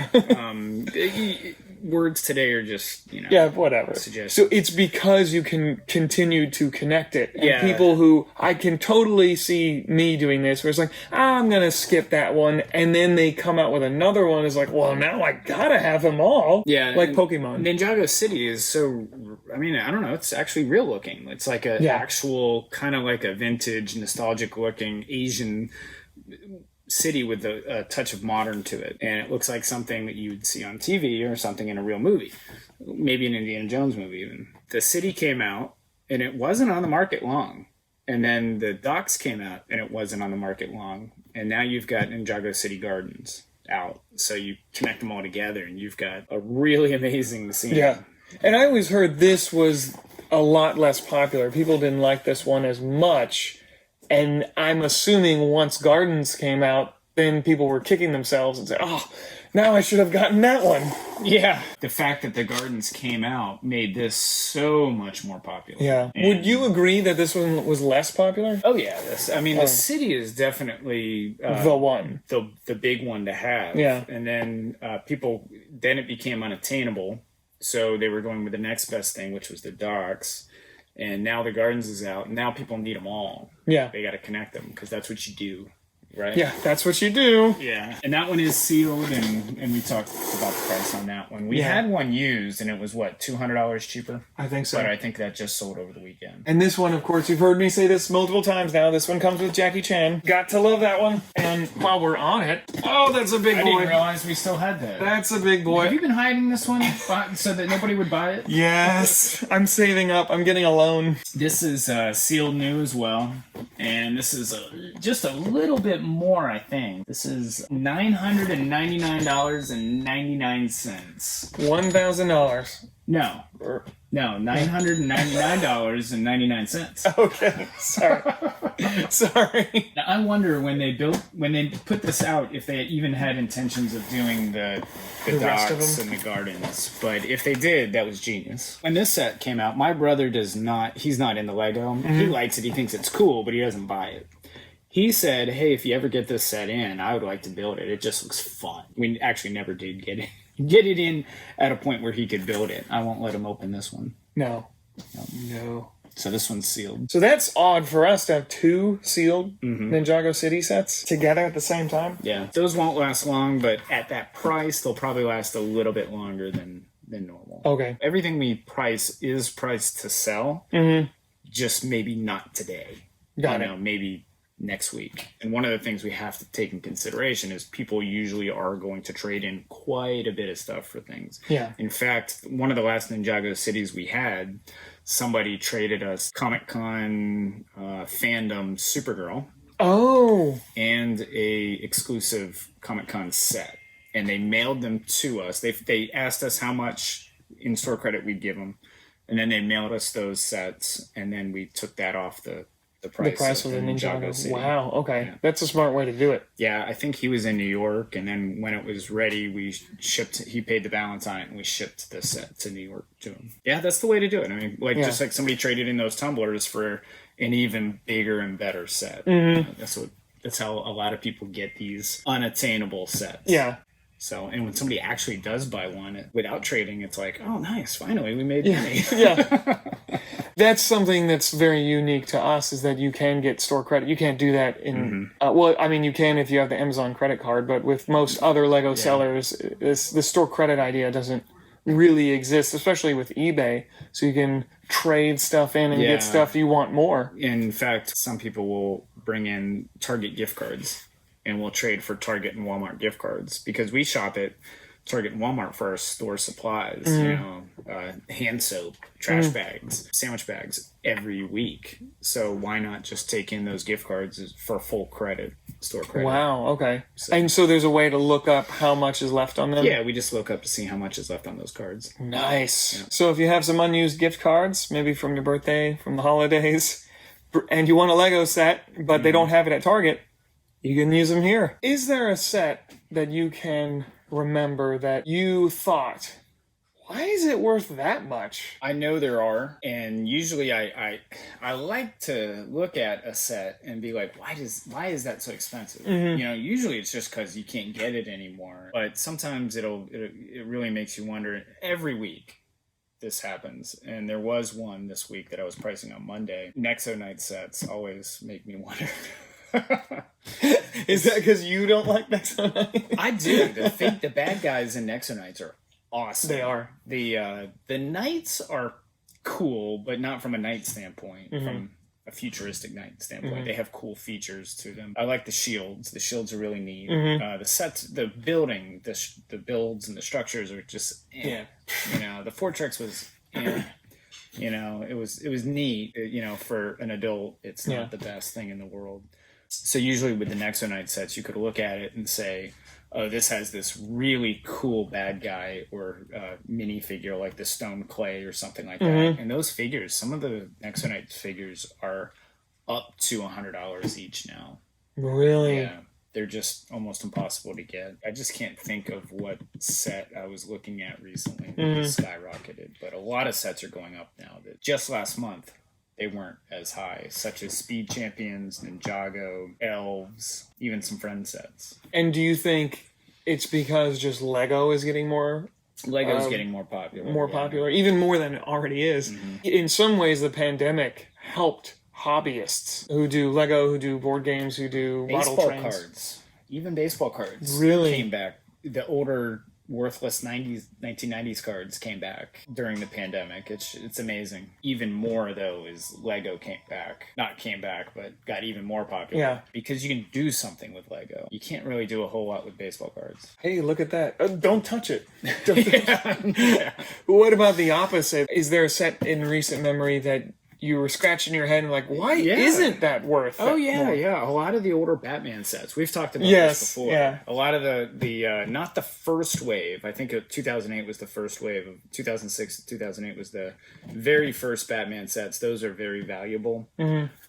S2: Words today are just,
S1: Yeah, whatever.
S2: suggestions.
S1: So it's because you can continue to connect it. And
S2: Yeah.
S1: people who, I can totally see me doing this, where it's like, I'm going to skip that one. And then they come out with another one. It's like, well, now I got to have them all.
S2: Yeah,
S1: Like
S2: and
S1: Pokemon.
S2: Ninjago City is so, I don't know, it's actually real looking. It's like a actual, kind of like a vintage, nostalgic looking Asian city with a touch of modern to it. And it looks like something that you'd see on TV or something in a real movie. Maybe an Indiana Jones movie even. The city came out and it wasn't on the market long. And then the docks came out and it wasn't on the market long. And now you've got Ninjago City Gardens out. So you connect them all together and you've got a really amazing scene.
S1: Yeah. And I always heard this was a lot less popular. People didn't like this one as much. And I'm assuming once Gardens came out, then people were kicking themselves and saying, oh, now I should have gotten that one.
S2: Yeah. The fact that the Gardens came out made this so much more popular.
S1: Yeah.
S2: And
S1: Would you agree that this one was less popular?
S2: Oh, yeah. The city is definitely
S1: The one.
S2: the big one to have.
S1: Yeah.
S2: And then then it became unattainable. So they were going with the next best thing, which was the docks. And now the Gardens is out. And now people need them all.
S1: Yeah.
S2: They got to connect them because that's what you do. Right?
S1: Yeah, that's what you do.
S2: Yeah. And that one is sealed, and we talked about the price on that one. We had one used, and it was, what, $200 cheaper?
S1: I think so.
S2: But I think that just sold over the weekend.
S1: And this one, of course, you've heard me say this multiple times now. This one comes with Jackie Chan. Got to love that one. And while we're on it, oh, that's a big
S2: I
S1: boy.
S2: didn't realize we still had that.
S1: That's a big
S2: Have
S1: boy.
S2: you been hiding this one so that nobody would buy it?
S1: Yes, I'm saving up. I'm getting a loan.
S2: This is sealed new as well. And this is just a little bit more, I think. This is $999.99.
S1: $1,000.
S2: No, $999.99.
S1: Okay, sorry. Sorry.
S2: Now, I wonder when they put this out, if they even had intentions of doing the
S1: rest of
S2: docks
S1: them?
S2: and the gardens. But if they did, that was genius. When this set came out, my brother he's not into Lego. He likes it, he thinks it's cool, but he doesn't buy it. He said, hey, if you ever get this set in, I would like to build it. It just looks fun. We actually never did get it in at a point where he could build it. I won't let him open this one.
S1: No.
S2: So this one's sealed.
S1: So that's odd for us to have two sealed Ninjago City sets together at the same time.
S2: Yeah. Those won't last long, but at that price, they'll probably last a little bit longer than normal.
S1: Okay.
S2: Everything we price is priced to sell, just maybe not today.
S1: Got it.
S2: Maybe next week. And one of the things we have to take in consideration is people usually are going to trade in quite a bit of stuff for things.
S1: Yeah.
S2: In fact, one of the last Ninjago cities we had, somebody traded us Comic-Con fandom Supergirl
S1: Oh.
S2: and a exclusive Comic-Con set. And they mailed them to us. They asked us how much in-store credit we'd give them. And then they mailed us those sets. And then we took that off the the
S1: The
S2: price,
S1: price of the
S2: Ninjago City.
S1: Wow, okay.
S2: Yeah.
S1: That's a smart way to do it.
S2: Yeah, I think he was in New York, and then when it was ready, he paid the balance on it, and we shipped the set to New York to him. Yeah, that's the way to do it. I mean, just like somebody traded in those tumblers for an even bigger and better set. That's how a lot of people get these unattainable sets.
S1: Yeah.
S2: So, and when somebody actually does buy one without trading, it's like, oh, nice, finally, we made money.
S1: Yeah. That's something that's very unique to us, is that you can get store credit. You can't do that in, well, I mean, you can if you have the Amazon credit card, but with most other Lego sellers, the store credit idea doesn't really exist, especially with eBay. So you can trade stuff in and get stuff you want more.
S2: In fact, some people will bring in Target gift cards, and we'll trade for Target and Walmart gift cards, because we shop at Target and Walmart for our store supplies, hand soap, trash bags, sandwich bags every week. So why not just take in those gift cards for full credit, store credit?
S1: Wow, okay. And so there's a way to look up how much is left on them?
S2: Yeah, we just look up to see how much is left on those cards.
S1: Nice. Yeah. So if you have some unused gift cards, maybe from your birthday, from the holidays, and you want a Lego set, but they don't have it at Target, you can use them here. Is there a set that you can remember that you thought, why is it worth that much?
S2: I know there are, and usually I like to look at a set and be like, why is that so expensive? Usually it's just because you can't get it anymore. But sometimes it really makes you wonder. Every week this happens, and there was one this week that I was pricing on Monday. Nexo Knight sets always make me wonder.
S1: Is that because you don't like Nexo Knights?
S2: I do. The bad guys in Nexo Knights are awesome.
S1: They are.
S2: The Knights are cool, but not from a knight standpoint. From a futuristic knight standpoint, they have cool features to them. I like the shields. The shields are really neat. The sets, the building, the builds and the structures are just the Fortrex was. It was neat. For an adult, it's not the best thing in the world. So usually with the Nexo Knight sets, you could look at it and say, oh, this has this really cool bad guy or minifigure like the Stone Clay or something like that. And those figures, some of the Nexo Knight figures are up to $100 each now.
S1: Really?
S2: Yeah. They're just almost impossible to get. I just can't think of what set I was looking at recently that skyrocketed. But a lot of sets are going up now. That just last month, they weren't as high, such as Speed Champions, Ninjago, Elves, even some Friend sets.
S1: And do you think it's because just Lego is getting more...
S2: Lego's getting more popular.
S1: More popular, even more than it already is. In some ways, the pandemic helped hobbyists who do Lego, who do board games, who do model trains.
S2: Baseball cards. Even baseball cards
S1: really
S2: came back. The older, worthless 1990s cards came back during the pandemic. It's amazing. Even more, though, is Lego came back, but got even more popular.
S1: Yeah.
S2: Because you can do something with Lego. You can't really do a whole lot with baseball cards.
S1: Hey, look at that. Don't touch it. What about the opposite? Is there a set in recent memory that you were scratching your head and like, why isn't that worth
S2: more? A lot of the older Batman sets. We've talked about this before.
S1: Yeah.
S2: A lot of the not the first wave. I think 2008 was the first wave. Of 2006 to 2008 was the very first Batman sets. Those are very valuable.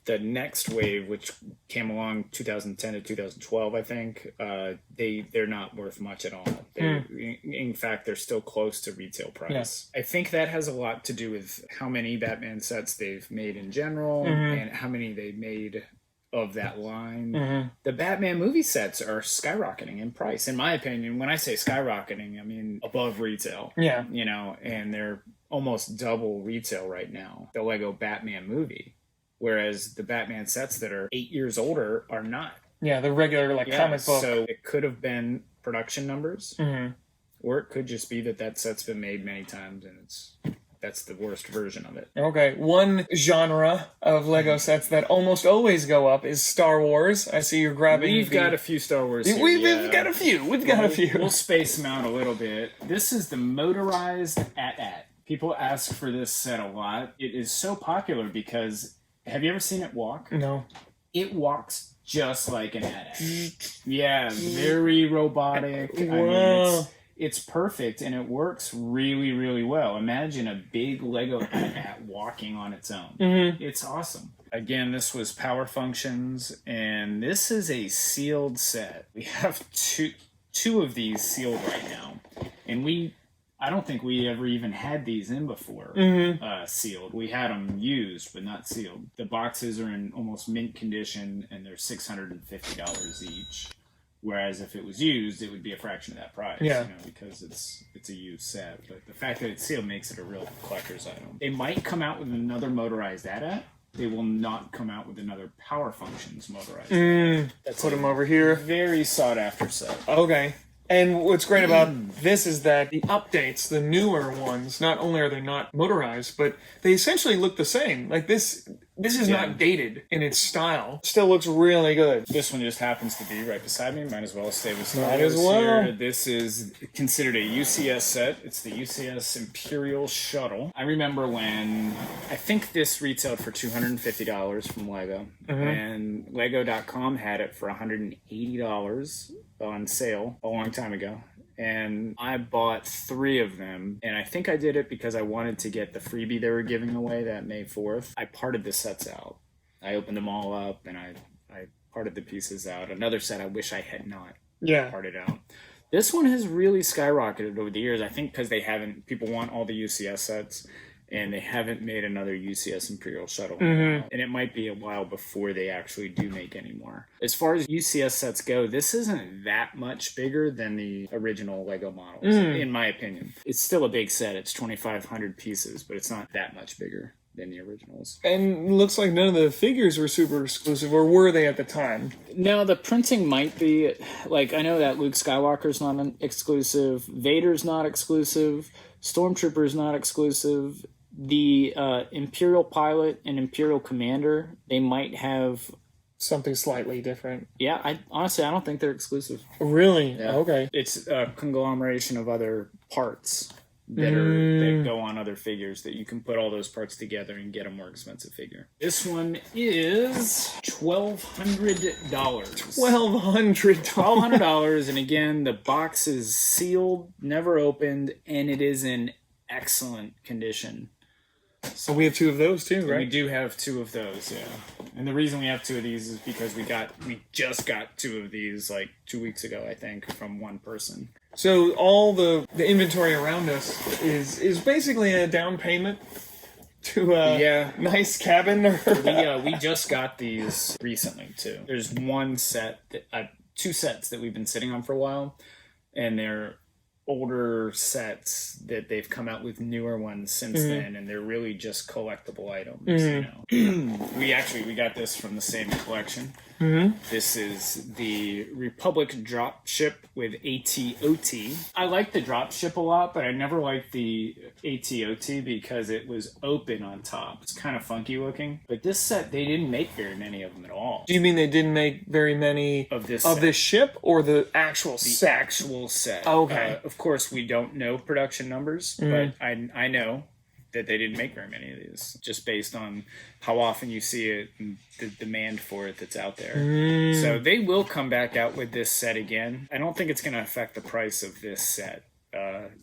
S2: The next wave, which came along 2010 to 2012, I think, they're not worth much at all. In fact, they're still close to retail price. I think that has a lot to do with how many Batman sets they've made in general and how many they made of that line. The Batman movie sets are skyrocketing in price, in my opinion. When I say skyrocketing, I mean above retail. Yeah. And they're almost double retail right now. The Lego Batman movie. Whereas the Batman sets that are 8 years older are not. Yeah, the regular comic book. So it could have been production numbers, or it could just be that set's been made many times and that's the worst version of it. Okay, one genre of Lego sets that almost always go up is Star Wars. I see you're grabbing. We've got a few Star Wars. We've got a few. We'll space them out a little bit. This is the motorized AT-AT. People ask for this set a lot. It is so popular because. Have you ever seen it walk? No. It walks just like an AT-AT. Yeah, very robotic. Wow. I mean, it's perfect, and it works really, really well. Imagine a big Lego AT-AT walking on its own. It's awesome. Again, this was Power Functions, and this is a sealed set. We have two of these sealed right now, and I don't think we ever even had these in before, sealed. We had them used, but not sealed. The boxes are in almost mint condition, and they're $650 each. Whereas if it was used, it would be a fraction of that price, because it's a used set. But the fact that it's sealed makes it a real collector's item. They might come out with another motorized AT-AT. They will not come out with another Power Functions motorized AT-AT.
S1: Put them over here.
S2: Very sought after set.
S1: Okay. And what's great about this is that the updates, the newer ones, not only are they not motorized, but they essentially look the same. Like this is not dated in its style. Still looks really good.
S2: This one just happens to be right beside me. Might as well stay with Star
S1: Might
S2: Wars
S1: as well.
S2: here. This is considered a UCS set. It's the UCS Imperial Shuttle. I remember when I think this retailed for $250 from Lego, and Lego.com had it for $180 on sale a long time ago. And I bought 3 of them, and I think I did it because I wanted to get the freebie they were giving away that May 4th. I parted the sets out. I opened them all up, and I parted the pieces out. Another set I wish I had not parted out. This one has really skyrocketed over the years, I think because people want all the UCS sets, and they haven't made another UCS Imperial Shuttle. And it might be a while before they actually do make any more. As far as UCS sets go, this isn't that much bigger than the original Lego models, in my opinion. It's still a big set. It's 2,500 pieces, but it's not that much bigger than the originals.
S1: And looks like none of the figures were super exclusive, or were they at the time?
S2: No, the printing might be. Like, I know that Luke Skywalker's not an exclusive, Vader's not exclusive, Stormtrooper's not exclusive. The Imperial Pilot and Imperial Commander, they might have
S1: something slightly different.
S2: Yeah, I don't think they're exclusive.
S1: Really?
S2: Yeah.
S1: Okay.
S2: It's a conglomeration of other parts that go on other figures that you can put all those parts together and get a more expensive figure. This one is $1,200. $1,200, and again, the box is sealed, never opened, and it is in excellent condition.
S1: So we have 2 of those too, right?
S2: We do have 2 of those, yeah. And the reason we have 2 of these is because we just got 2 of these like 2 weeks ago, I think, from one person.
S1: So all the inventory around us is basically a down payment to a nice cabin.
S2: We just got these recently too. There's one set, 2 sets that we've been sitting on for a while, and they're older sets that they've come out with newer ones since then, and they're really just collectible items. We got this from the same collection. This is the Republic Dropship with AT-OT. I like the Dropship a lot, but I never liked the AT-OT because it was open on top. It's kind of funky looking. But this set, they didn't make very many of them at all.
S1: Do you mean they didn't make very many
S2: of this
S1: ship, or the actual set?
S2: The actual set.
S1: Okay.
S2: Of course, we don't know production numbers, but I know that they didn't make very many of these, just based on how often you see it and the demand for it that's out there. So they will come back out with this set again. I don't think it's going to affect the price of this set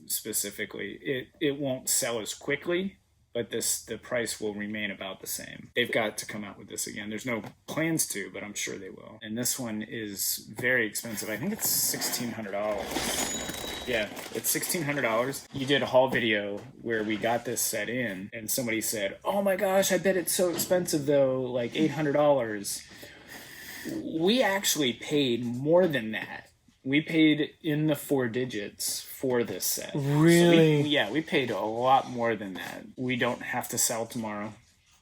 S2: specifically. It won't sell as quickly, but the price will remain about the same. They've got to come out with this again. There's no plans to, but I'm sure they will. And this one is very expensive. I think it's $1,600. Yeah, it's $1,600. You did a haul video where we got this set in, and somebody said, "Oh my gosh, I bet it's so expensive though, like $800." We actually paid more than that. We paid in the 4 digits for this set.
S1: Really?
S2: So we paid a lot more than that. We don't have to sell tomorrow.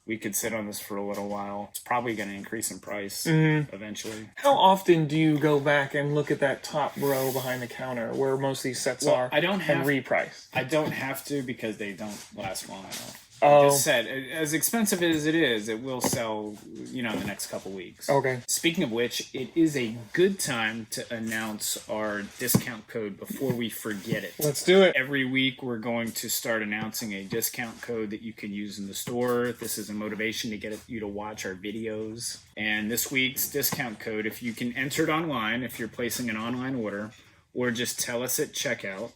S2: We could sit on this for a little while. It's probably going to increase in price eventually.
S1: How often do you go back and look at that top row behind the counter where most of these sets are and reprice?
S2: I don't have to because they don't last long enough.
S1: Oh.
S2: This set, as expensive as it is, it will sell, in the next couple weeks.
S1: Okay.
S2: Speaking of which, it is a good time to announce our discount code before we forget it.
S1: Let's do it.
S2: Every week, we're going to start announcing a discount code that you can use in the store. This is a motivation to get you to watch our videos. And this week's discount code, if you can enter it online, if you're placing an online order, or just tell us at checkout,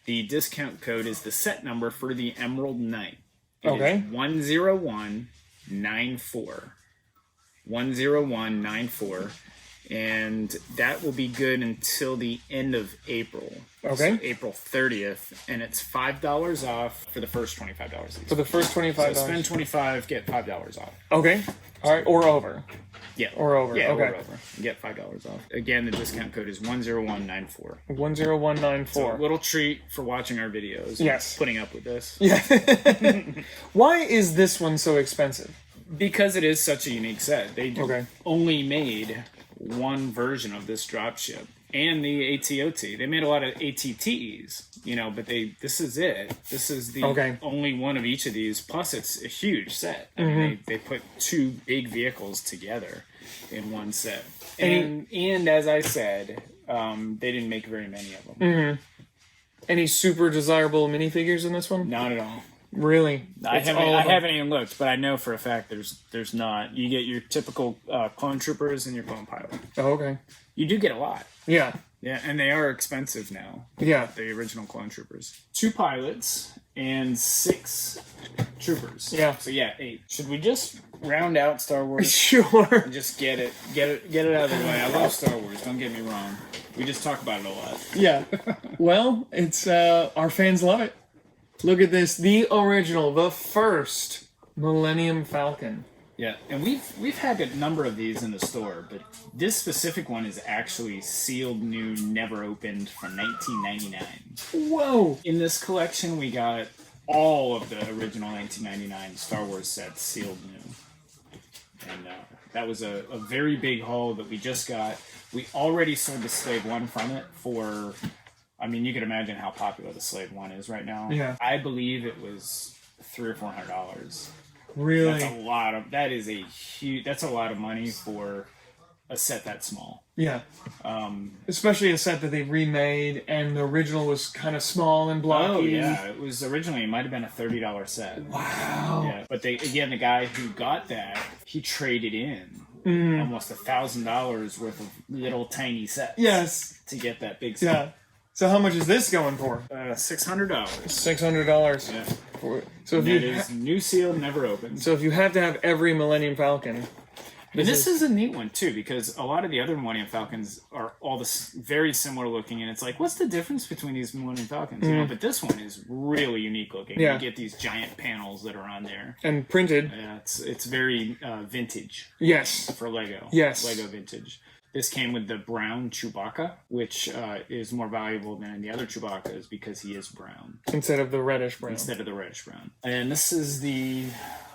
S2: the discount code is the set number for the Emerald Knight. It is 10194. 10194. And that will be good until the end of April.
S1: Okay.
S2: So April 30th. And it's $5 off for the first $25.
S1: For the first $25.
S2: So spend $25, get $5 off.
S1: Okay. All right. Or over.
S2: Yeah.
S1: Or over.
S2: Yeah,
S1: okay.
S2: or over. You get $5 off. Again, the discount code is 10194.
S1: 10194.
S2: So a little treat for watching our videos.
S1: Yes.
S2: Putting up with this.
S1: Yeah. Why is this one so expensive?
S2: Because it is such a unique set. They
S1: Okay.
S2: only made one version of this dropship. And the ATOT. They made a lot of ATTs, but this is it. This is the only one of each of these. Plus, it's a huge set. I mean, they put two big vehicles together in one set. And as I said, they didn't make very many of them.
S1: Any super desirable minifigures in this one?
S2: Not at all.
S1: Really?
S2: I haven't even looked, but I know for a fact there's not. You get your typical clone troopers and your clone pilot.
S1: Oh, okay.
S2: You do get a lot.
S1: Yeah.
S2: Yeah, and they are expensive now.
S1: Yeah.
S2: The original clone troopers. 2 pilots and 6 troopers.
S1: Yeah.
S2: So yeah, 8. Should we just round out Star Wars?
S1: Sure.
S2: And just get it out of the way. I love Star Wars, don't get me wrong. We just talk about it a lot.
S1: Yeah. Well, it's our fans love it. Look at this, the original, the first Millennium Falcon.
S2: Yeah, and we've had a number of these in the store, but this specific one is actually sealed new, never opened from 1999.
S1: Whoa!
S2: In this collection, we got all of the original 1999 Star Wars sets sealed new. And that was a very big haul that we just got. We already sold the Slave 1 from it for, I mean, you can imagine how popular the Slave 1 is right now.
S1: Yeah.
S2: I believe it was $300 or $400.
S1: Really?
S2: That's a lot of money for a set that small.
S1: Yeah. Especially a set that they remade, and the original was kind of small and blocky.
S2: Oh yeah, it was originally, it might have been a $30 set.
S1: Wow.
S2: Yeah, but the guy who got that, he traded in almost $1,000 worth of little tiny sets.
S1: Yes.
S2: To get that big set.
S1: Yeah. So how much is this going for?
S2: $600.
S1: $600.
S2: Yeah.
S1: So if
S2: it is new sealed, never opened.
S1: So if you have to have every Millennium Falcon.
S2: This is a neat one too, because a lot of the other Millennium Falcons are all very similar looking, and it's like, what's the difference between these Millennium Falcons? But this one is really unique looking.
S1: Yeah.
S2: You get these giant panels that are on there.
S1: And printed.
S2: Yeah, it's very vintage.
S1: Yes.
S2: For Lego.
S1: Yes.
S2: Lego vintage. This came with the brown Chewbacca, which is more valuable than the other Chewbaccas because he is brown.
S1: Instead of the reddish brown. And this is the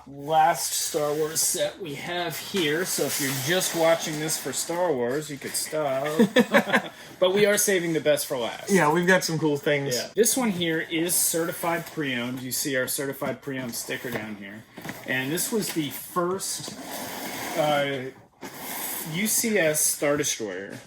S1: last Star Wars set we have here. So if you're just watching this for Star Wars, you could stop. But we are saving the best for last. Yeah, we've got some cool things.
S2: Yeah. This one here is certified pre-owned. You see our certified pre-owned sticker down here. And this was the first UCS Star Destroyer.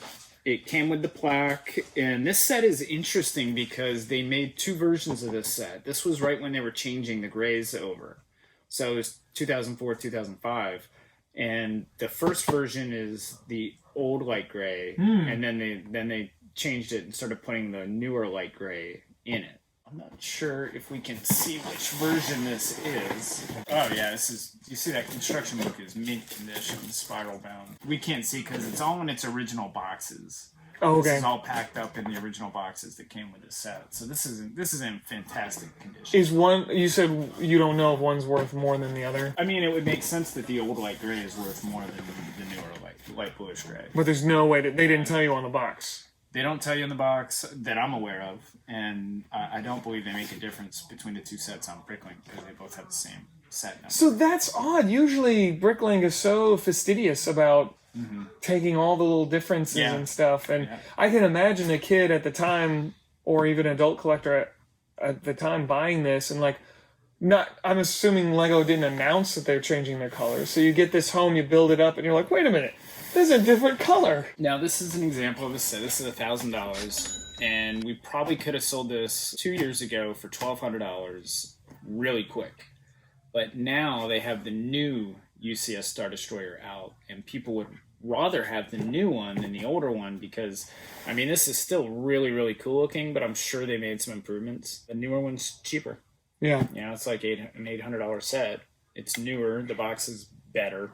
S2: It came with the plaque, and this set is interesting because they made 2 versions of this set. This was right when they were changing the grays over. So it was 2004, 2005. And the first version is the old light gray, and then they changed it and started putting the newer light gray in it. I'm not sure if we can see which version this is. Oh yeah, this is, you see that construction book is mint condition, spiral bound. We can't see because it's all in its original boxes.
S1: Oh, okay.
S2: This is all packed up in the original boxes that came with the set. So this is in fantastic condition.
S1: Is one, you said you don't know if one's worth more than the other?
S2: I mean, it would make sense that the old light gray is worth more than the newer light bluish gray.
S1: But there's no way that they didn't tell you on the box.
S2: They don't tell you in the box that I'm aware of, and I don't believe they make a difference between the 2 sets on Bricklink because they both have the same set number.
S1: So that's odd. Usually Bricklink is so fastidious about taking all the little differences and stuff. And I can imagine a kid at the time, or even an adult collector at the time, buying this and I'm assuming Lego didn't announce that they're changing their colors. So you get this home, you build it up, and you're like, wait a minute. There's a different color.
S2: Now, this is an example of a set. This is $1,000, and we probably could have sold this 2 years ago for $1,200 really quick. But now they have the new UCS Star Destroyer out, and people would rather have the new one than the older one because, I mean, this is still really, really cool looking, but I'm sure they made some improvements. The newer one's cheaper.
S1: Yeah.
S2: You know, it's like an $800 set. It's newer. The box is better.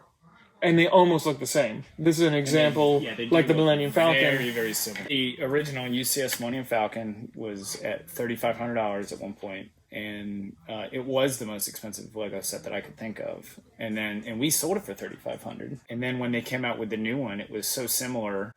S1: and they almost look the same. This is an example,
S2: They
S1: like
S2: do
S1: the
S2: look
S1: Millennium Falcon.
S2: Very, very similar. The original UCS Millennium Falcon was at $3,500 at one point, and it was the most expensive Lego set that I could think of. And we sold it for $3,500. And then when they came out with the new one, it was so similar.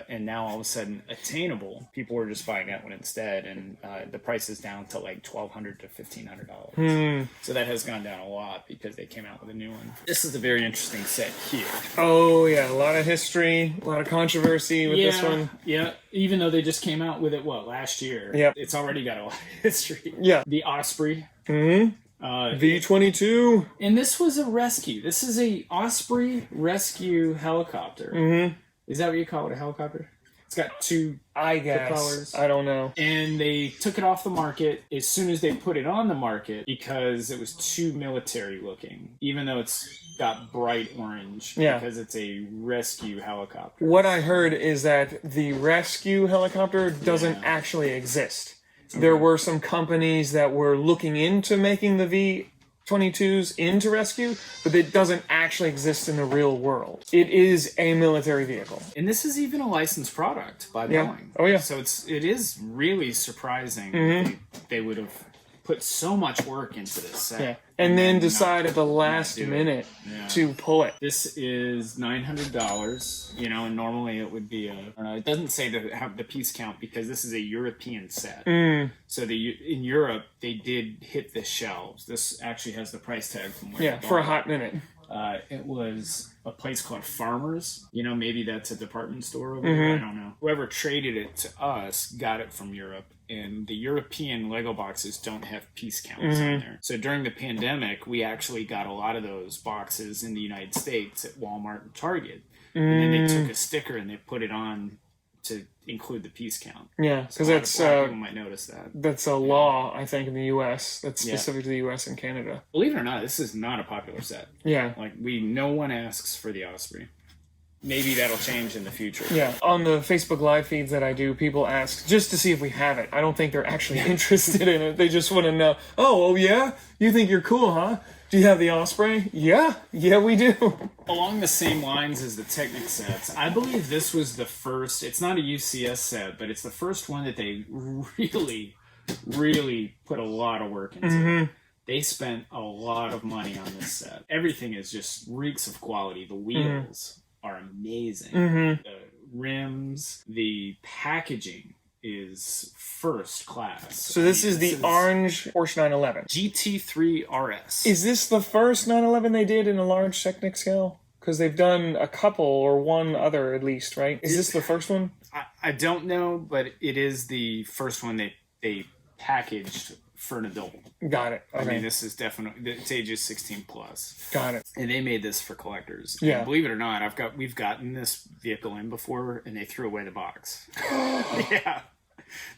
S2: And now all of a sudden attainable, people were just buying that one instead, and the price is down to like $1,200 to $1,500. So that has gone down a lot because they came out with a new one. This is a very interesting set here.
S1: Oh yeah, a lot of history, a lot of controversy with this one.
S2: Yeah, even though they just came out with it last year.
S1: Yep.
S2: It's already got a lot of history.
S1: Yeah.
S2: The Osprey.
S1: V-22.
S2: And this was a rescue. This is a Osprey rescue helicopter. Is that what you call it, a helicopter? It's got two propellers.
S1: I don't know.
S2: And they took it off the market as soon as they put it on the market because it was too military looking, even though it's got bright orange because it's a rescue helicopter.
S1: What I heard is that the rescue helicopter doesn't actually exist. There were some companies that were looking into making the V-22s into rescue, but it doesn't actually exist in the real world. It is a military vehicle.
S2: And this is even a licensed product by Boeing.
S1: Oh yeah.
S2: So it is really surprising that they would have put so much work into this set.
S1: Yeah. And then decide at the last minute to pull it.
S2: This is $900, and normally it would be it doesn't say the piece count because this is a European set. So in Europe, they did hit the shelves. This actually has the price tag from where
S1: for a hot minute.
S2: It was a place called Farmers. Maybe that's a department store over there. I don't know. Whoever traded it to us got it from Europe. And the European Lego boxes don't have piece counts on there. So during the pandemic, we actually got a lot of those boxes in the United States at Walmart and Target. And then they took a sticker and they put it on to include the piece count.
S1: Yeah, because
S2: that's people might notice that.
S1: That's a law, I think, in the U.S. That's specific to the U.S. and Canada.
S2: Believe it or not, this is not a popular set.
S1: Yeah,
S2: no one asks for the Osprey. Maybe that'll change in the future.
S1: Yeah, on the Facebook Live feeds that I do, people ask just to see if we have it. I don't think they're actually interested in it. They just want to know, oh yeah? You think you're cool, huh? Do you have the Osprey? Yeah, we do.
S2: Along the same lines as the Technic sets, I believe this was the first, it's not a UCS set, but it's the first one that they really, really put a lot of work into. They spent a lot of money on this set. Everything is just reeks of quality. The wheels are amazing. The rims, the packaging is first class.
S1: So this is the orange Porsche 911.
S2: GT3 RS.
S1: Is this the first 911 they did in a large Technic scale? Because they've done a couple or one other at least, right? Is this the first one?
S2: I don't know, but it is the first one they packaged for an adult.
S1: Got it. Okay.
S2: I mean, this is definitely, it's ages 16 plus.
S1: Got it.
S2: And they made this for collectors.
S1: Yeah.
S2: And believe it or not, we've gotten this vehicle in before, and they threw away the box. Yeah.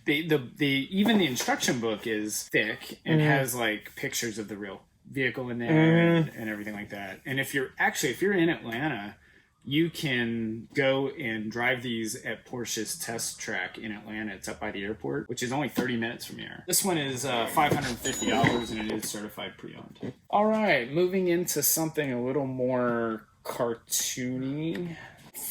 S2: Even the instruction book is thick and has pictures of the real vehicle in there and everything like that. And if you're in Atlanta, you can go and drive these at Porsche's test track in Atlanta. It's up by the airport, which is only 30 minutes from here. This one is $550 and it is certified pre-owned. All right, moving into something a little more cartoony.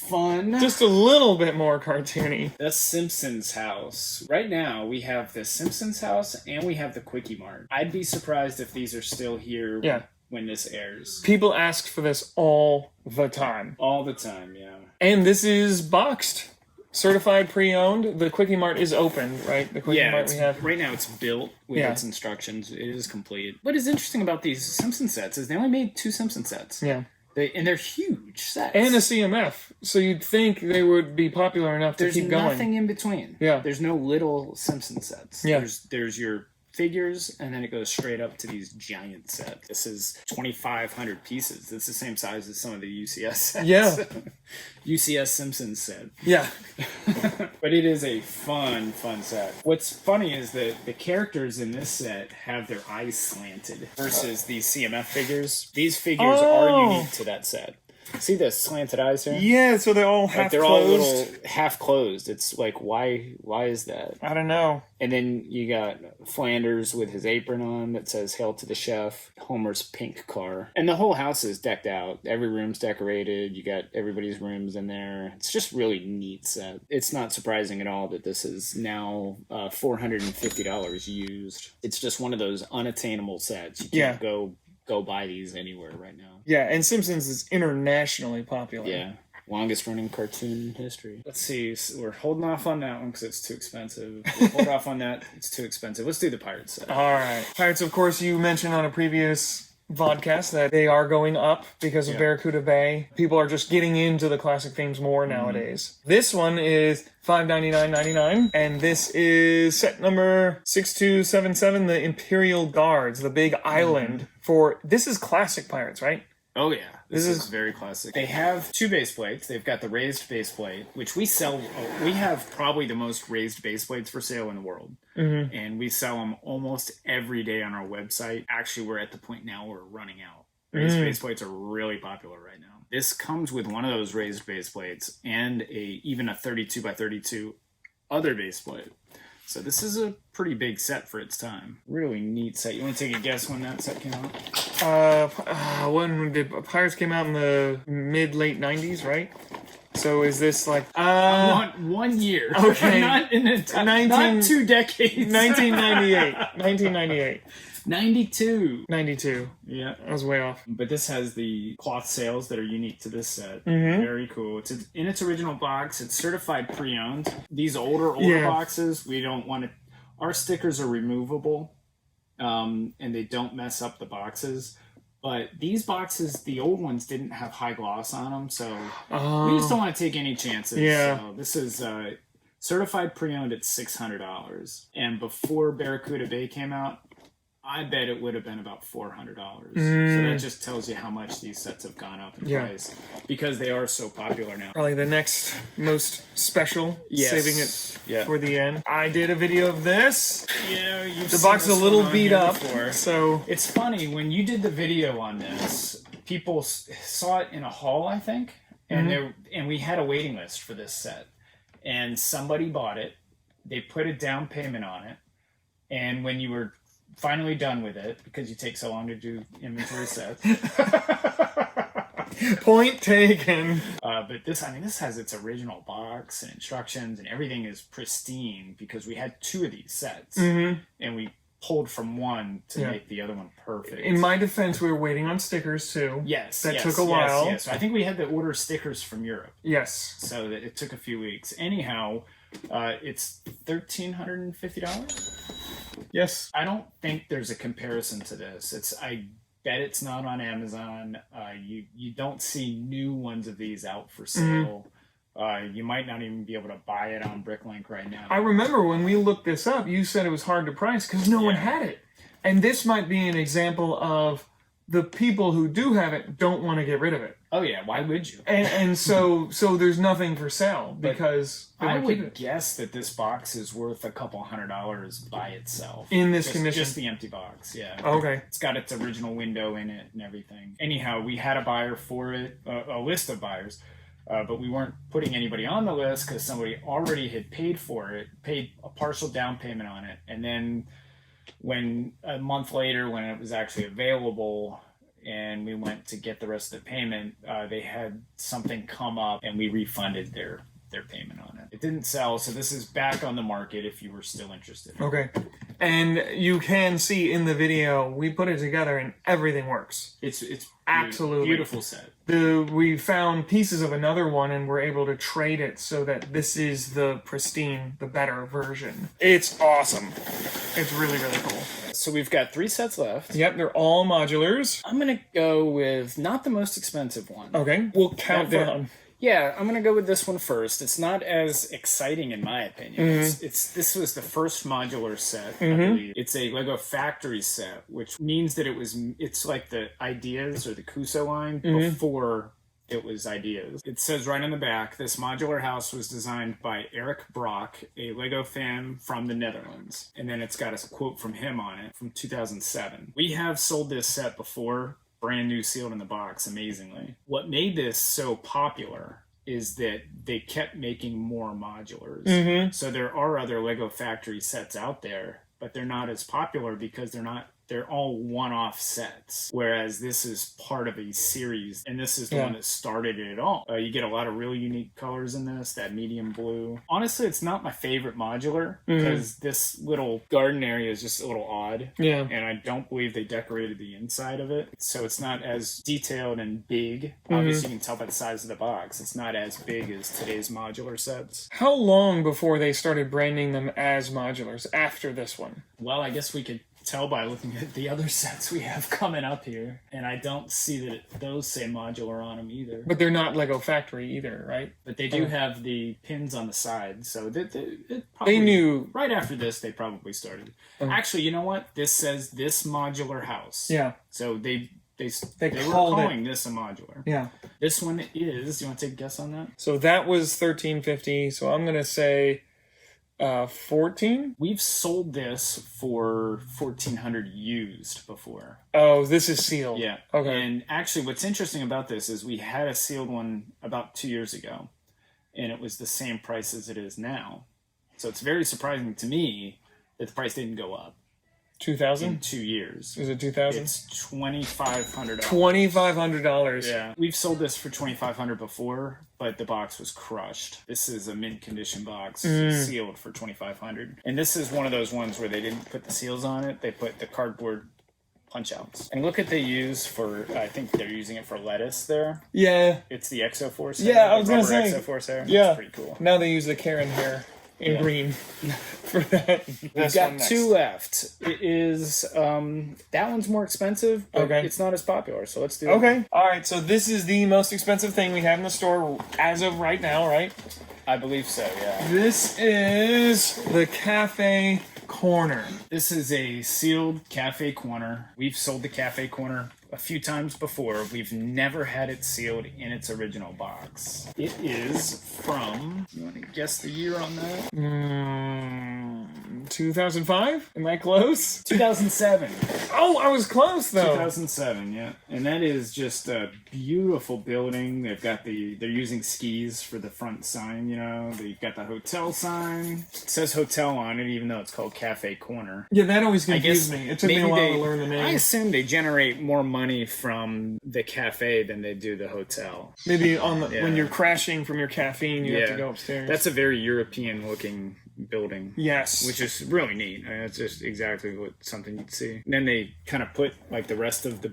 S2: Fun.
S1: Just a little bit more cartoony.
S2: The Simpsons house. Right now, we have the Simpsons house and we have the Quickie Mart. I'd be surprised if these are still here when this airs.
S1: People ask for this all the time.
S2: All the time, yeah.
S1: And this is boxed. Certified pre-owned. The Quickie Mart is open, right? The Quickie Mart we have.
S2: Right now it's built with its instructions. It is complete. What is interesting about these Simpson sets is they only made 2 Simpson sets.
S1: Yeah.
S2: And they're huge sets.
S1: And a CMF. So you'd think they would be popular enough to keep going.
S2: There's nothing in between.
S1: Yeah.
S2: There's no little Simpson sets.
S1: Yeah.
S2: There's your figures, and then it goes straight up to these giant sets. This is 2,500 pieces. It's the same size as some of the UCS sets.
S1: Yeah.
S2: UCS Simpsons set.
S1: Yeah.
S2: But it is a fun set. What's funny is that the characters in this set have their eyes slanted versus these CMF figures. These figures are unique to that set. See the slanted eyes here?
S1: Yeah, so they're all half
S2: Like they're
S1: closed.
S2: all little half closed. It's like, why is that?
S1: I don't know.
S2: And then you got Flanders with his apron on that says "Hail to the Chef." Homer's pink car, and the whole house is decked out. Every room's decorated. You got everybody's rooms in there. It's just really neat set. It's not surprising at all that this is now $450 used. It's just one of those unattainable sets. You can't go buy these anywhere right now.
S1: Yeah, and Simpsons is internationally popular.
S2: Yeah. Longest running cartoon in history. Let's see. So we're holding off on that one because it's too expensive. We'll hold off on that. It's too expensive. Let's do the Pirates set.
S1: All right. Pirates, of course, you mentioned on a previous vodcast that they are going up because of Barracuda Bay. People are just getting into the classic themes more nowadays. This one is $599.99, and this is set number 6277, the Imperial Guards, the big island for... This is classic Pirates, right?
S2: Oh, yeah. This is very classic. They have two base plates. They've got the raised base plate, which we sell. We have probably the most raised base plates for sale in the world. Mm-hmm. And we sell them almost every day on our website. Actually, we're at the point now where we're running out. Raised base plates are really popular right now. This comes with one of those raised base plates and even a 32 by 32 other base plate. So this is a pretty big set for its time. Really neat set. You want to take a guess when that set came out?
S1: When did Pirates came out in the mid-late 90s, right? So is this like...
S2: I want 1 year.
S1: Okay.
S2: Not 2 decades.
S1: 1998. 1998.
S2: 92.
S1: 92.
S2: Yeah.
S1: I was way off.
S2: But this has the cloth sails that are unique to this set. Mm-hmm. Very cool. It's in its original box. It's certified pre-owned. These older boxes, we don't want to... Our stickers are removable, and they don't mess up the boxes. But these boxes, the old ones didn't have high gloss on them, so we just don't want to take any chances. Yeah. So this is certified pre-owned at $600. And before Barracuda Bay came out, I bet it would have been about $400. So that just tells you how much these sets have gone up in price because they are so popular now.
S1: Probably the next most special, saving it for the end. I did a video of this.
S2: Yeah,
S1: the box is a little beat up. So
S2: it's funny when you did the video on this, people saw it in a haul, I think, and we had a waiting list for this set, and somebody bought it. They put a down payment on it, and when you were finally done with it, because you take so long to do inventory sets.
S1: Point taken.
S2: But this has its original box and instructions, and everything is pristine because we had two of these sets, and we pulled from one to make the other one perfect.
S1: In my defense, we were waiting on stickers too.
S2: Yes,
S1: that took a while.
S2: Yes. I think we had to order stickers from Europe.
S1: Yes,
S2: so that it took a few weeks. Anyhow, it's $1,350.
S1: Yes.
S2: I don't think there's a comparison to this. I bet it's not on Amazon. You don't see new ones of these out for sale. You might not even be able to buy it on Bricklink right now.
S1: I remember when we looked this up, you said it was hard to price because no one had it. And this might be an example of the people who do have it don't want to get rid of it.
S2: Oh yeah, why would you?
S1: And so there's nothing for sale because
S2: I would guess that this box is worth a couple $100 by itself.
S1: In this condition?
S2: Just the empty box, yeah.
S1: Okay.
S2: It's got its original window in it and everything. Anyhow, we had a buyer for it, a list of buyers, but we weren't putting anybody on the list because somebody already had paid for it, paid a partial down payment on it, and then when a month later, when it was actually available and we went to get the rest of the payment, they had something come up and we refunded their payment on it. It didn't sell, so this is back on the market if you were still interested.
S1: Okay. And you can see in the video, we put it together and everything works.
S2: It's
S1: absolutely
S2: beautiful set.
S1: We found pieces of another one and we're able to trade it so that this is the pristine, the better version. It's awesome. It's really, really cool.
S2: So we've got 3 sets left.
S1: Yep, they're all modulars.
S2: I'm going to go with not the most expensive one.
S1: Okay, we'll count down.
S2: Yeah, I'm gonna go with this one first. It's not as exciting in my opinion. This was the first modular set, I believe. It's a Lego factory set, which means that it's like the Ideas or the Kuso line before it was Ideas. It says right on the back, this modular house was designed by Eric Brock, a Lego fan from the Netherlands. And then it's got a quote from him on it from 2007. We have sold this set before brand new sealed in the box, amazingly. What made this so popular is that they kept making more modulars.
S1: Mm-hmm.
S2: So there are other Lego factory sets out there, but they're not as popular because they're all one-off sets, whereas this is part of a series, and this is the one that started it all. You get a lot of really unique colors in this, that medium blue. Honestly, it's not my favorite modular, because this little garden area is just a little odd, and I don't believe they decorated the inside of it, so it's not as detailed and big. Obviously, you can tell by the size of the box, it's not as big as today's modular sets.
S1: How long before they started branding them as modulars after this one?
S2: Well, I guess we could tell by looking at the other sets we have coming up here, and I don't see that those say modular on them either.
S1: But they're not Lego Factory either, right?
S2: But they do have the pins on the side, so
S1: they knew
S2: right after this. They probably started. Actually, you know what? This says this modular house.
S1: Yeah.
S2: So they were
S1: called
S2: calling this a modular.
S1: Yeah.
S2: This one is. Do you want to take a guess on that?
S1: So that was $13.50. So I'm gonna say 14.
S2: We've sold this for $1,400 used before.
S1: Oh, this is sealed.
S2: Yeah.
S1: Okay.
S2: And actually, what's interesting about this is we had a sealed one about 2 years ago, and it was the same price as it is now. So it's very surprising to me that the price didn't go up.
S1: 2,000
S2: in 2 years.
S1: Is it 2,000?
S2: It's $2,500.
S1: $2,500.
S2: Yeah, we've sold this for $2,500 before, but the box was crushed. This is a mint condition box, sealed for $2,500. And this is one of those ones where they didn't put the seals on it; they put the cardboard punch outs. And look what they use for. I think they're using it for lettuce there.
S1: Yeah.
S2: It's the Exoforce.
S1: Yeah, I was gonna say
S2: Exoforce hair.
S1: Yeah,
S2: it's pretty cool.
S1: Now they use the Karen hair in green for that.
S2: We've got two left. It is that one's more expensive, but it's not as popular. So let's do it.
S1: Okay. All right. So this is the most expensive thing we have in the store as of right now, right?
S2: I believe so. Yeah.
S1: This is the cafe corner.
S2: This is a sealed cafe corner. We've sold the cafe corner a few times before. We've never had it sealed in its original box. It is from, you want to guess the year on that?
S1: 2005? Am I close?
S2: 2007.
S1: Oh, I was close though.
S2: 2007, yeah. And that is just a beautiful building. They're using skis for the front sign, you know. They've got the hotel sign. It says hotel on it, even though it's called Cafe Corner.
S1: Yeah, that always confused me. It took me a while to learn the name.
S2: I assume they generate more money from the cafe than they do the hotel.
S1: Maybe when you're crashing from your caffeine, you have to go upstairs.
S2: That's a very European looking building.
S1: Yes.
S2: Which is really neat. I mean, it's just exactly something you'd see. And then they kind of put like the rest of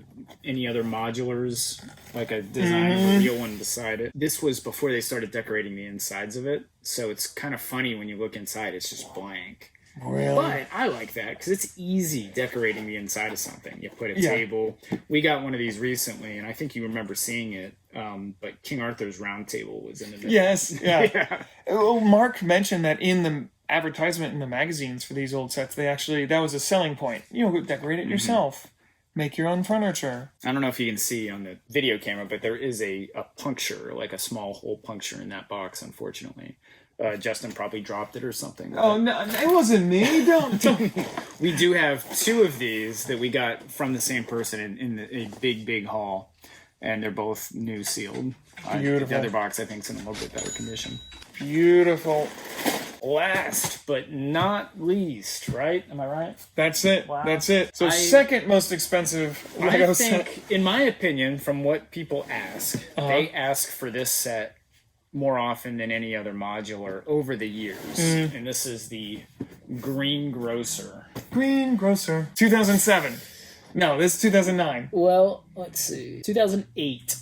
S2: any other modulars, like a design real one beside it. This was before they started decorating the insides of it. So it's kind of funny when you look inside, it's just blank.
S1: Really?
S2: But I like that because it's easy decorating the inside of something. You put a table. We got one of these recently, and I think you remember seeing it. But King Arthur's Round Table was in the middle.
S1: Yes, yeah. Well, Mark mentioned that in the advertisement in the magazines for these old sets, that was a selling point. You know, decorate it yourself. Make your own furniture.
S2: I don't know if you can see on the video camera, but there is a puncture, like a small hole puncture in that box, unfortunately. Justin probably dropped it or something.
S1: Oh, no, it wasn't me. Don't.
S2: We do have two of these that we got from the same person in a big haul, and they're both new sealed.
S1: Beautiful.
S2: The other box, I think, is in a little bit better condition.
S1: Beautiful.
S2: Last but not least, right? Am I right?
S1: That's it.
S2: Wow.
S1: That's it. So second most expensive Lego set.
S2: In my opinion, from what people ask, they ask for this set more often than any other modular over the years. And this is the Green Grocer.
S1: Green Grocer. 2007. No, this is 2009.
S2: Well, let's see. 2008.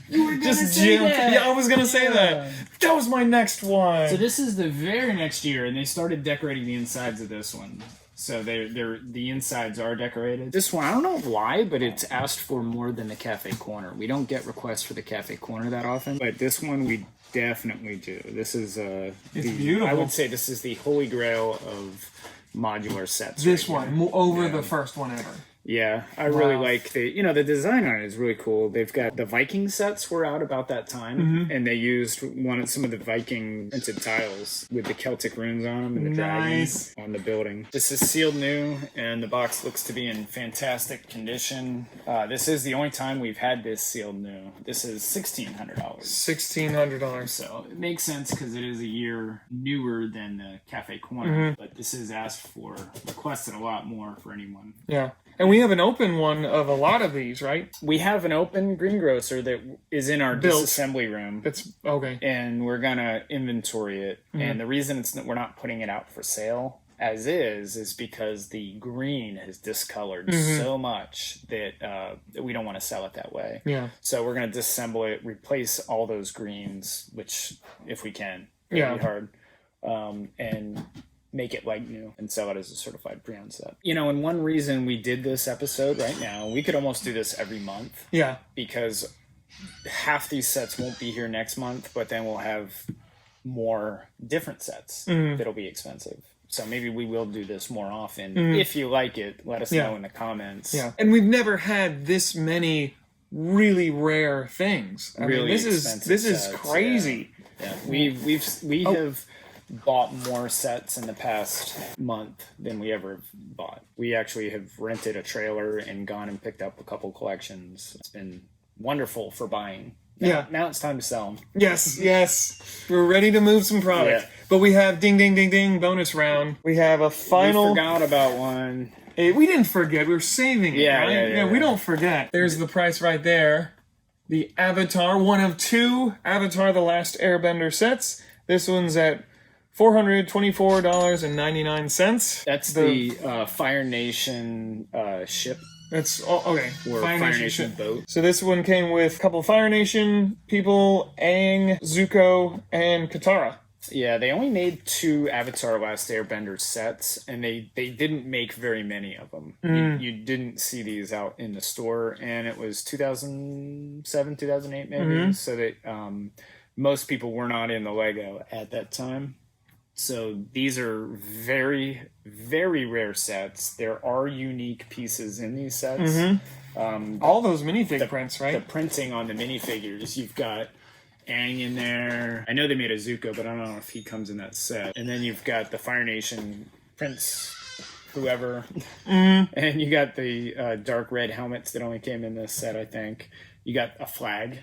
S1: You were just say that. Yeah, I was gonna say that. That was my next one.
S2: So this is the very next year, and they started decorating the insides of this one. So the insides are decorated. This one, I don't know why, but it's asked for more than the Cafe Corner. We don't get requests for the Cafe Corner that often, but this one we definitely do. This is it's
S1: beautiful.
S2: I would say this is the holy grail of modular sets.
S1: This one over the first one ever.
S2: Yeah, I really
S1: Wow.
S2: like the design on it is really cool. They've got the Viking sets were out about that time, and they used some of the Viking printed tiles with the Celtic runes on them and the
S1: Nice.
S2: dragons on the building. This is sealed new, and the box looks to be in fantastic condition. This is the only time we've had this sealed new. This is $1,600.
S1: $1,600.
S2: So it makes sense because it is a year newer than the Cafe Corner, but this is requested a lot more for anyone.
S1: Yeah. And we have an open one of a lot of these, right?
S2: We have an open greengrocer that is in our disassembly room.
S1: That's okay.
S2: And we're going to inventory it. And the reason we're not putting it out for sale as is because the green has discolored so much that we don't want to sell it that way.
S1: Yeah.
S2: So we're going to disassemble it, replace all those greens, which if we can, it'll be hard, and make it like new and sell it as a certified pre-owned set. And one reason we did this episode right now, we could almost do this every month.
S1: Yeah.
S2: Because half these sets won't be here next month, but then we'll have more different sets that'll be expensive. So maybe we will do this more often. If you like it, let us know in the comments.
S1: Yeah. And we've never had this many really rare things. I mean, this is crazy.
S2: Yeah. We have bought more sets in the past month than we ever bought. We actually have rented a trailer and gone and picked up a couple collections. It's been wonderful for buying. Now it's time to sell them.
S1: Yes. We're ready to move some product.
S2: Yeah.
S1: But we have ding, ding, ding, ding bonus round. We have a final.
S2: We forgot about one.
S1: We didn't forget. We were saving it.
S2: Yeah,
S1: right?
S2: yeah.
S1: We don't forget. There's the price right there. The Avatar, one of two Avatar: The Last Airbender sets. This one's at $424.99.
S2: That's the Fire Nation ship.
S1: That's okay.
S2: Or Fire Nation
S1: ship.
S2: boat.
S1: So this one came with a couple Fire Nation people, Aang, Zuko, and Katara.
S2: Yeah, they only made 2 Avatar Last Airbender sets, and they didn't make very many of them. You didn't see these out in the store, and it was 2007, 2008 maybe, so that most people were not in the Lego at that time. So these are very, very rare sets. There are unique pieces in these sets.
S1: All those minifig prints, right?
S2: The printing on the minifigures, you've got Aang in there. I know they made a Zuko, but I don't know if he comes in that set. And then you've got the Fire Nation Prince, whoever. And you got the dark red helmets that only came in this set, I think. You got a flag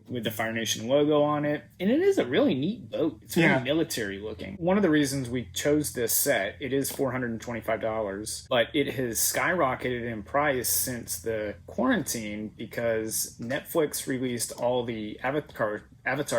S2: with the Fire Nation logo on it. And it is a really neat boat. It's very military looking. One of the reasons we chose this set, it is $425, but it has skyrocketed in price since the quarantine because Netflix released all the Avatar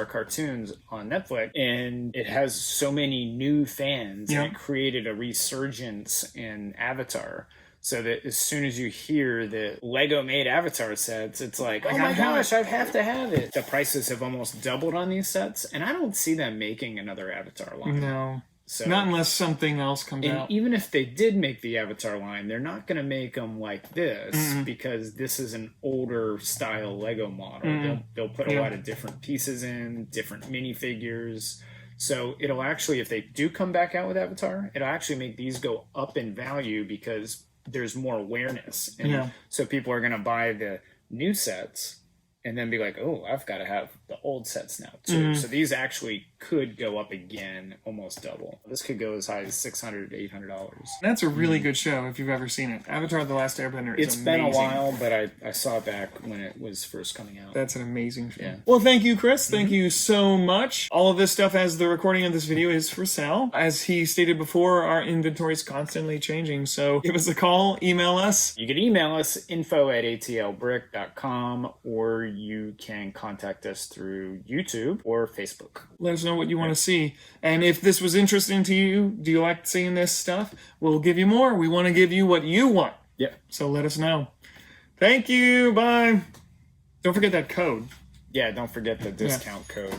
S2: cartoons on Netflix, and it has so many new fans, and it created a resurgence in Avatar. So that as soon as you hear that Lego made Avatar sets, it's like, oh my gosh, I have to have it. The prices have almost doubled on these sets, and I don't see them making another Avatar line.
S1: No.
S2: So,
S1: not unless something else comes out.
S2: Even if they did make the Avatar line, they're not going to make them like this because this is an older style Lego model. They'll put a lot of different pieces in, different minifigures. So it'll actually, if they do come back out with Avatar, it'll actually make these go up in value because there's more awareness. And so people are going to buy the new sets and then be like, oh, I've got to have the old sets now too. So these actually could go up again, almost double. This could go as high as $600 to $800.
S1: That's a really good show if you've ever seen it. Avatar: The Last Airbender is amazing.
S2: It's been a while, but I saw it back when it was first coming out.
S1: That's an amazing show.
S2: Yeah.
S1: Well, thank you, Chris. Thank you so much. All of this stuff, as the recording of this video, is for sale. As he stated before, our inventory is constantly changing. So give us a call, email us.
S2: You can email us, info@atlbrick.com, or you can contact us through YouTube or Facebook.
S1: Let us know what you want to see. And if this was interesting to you, do you like seeing this stuff? We'll give you more. We want to give you what you want.
S2: Yeah.
S1: So let us know. Thank you. Bye. Don't forget that code.
S2: Yeah, don't forget the discount code.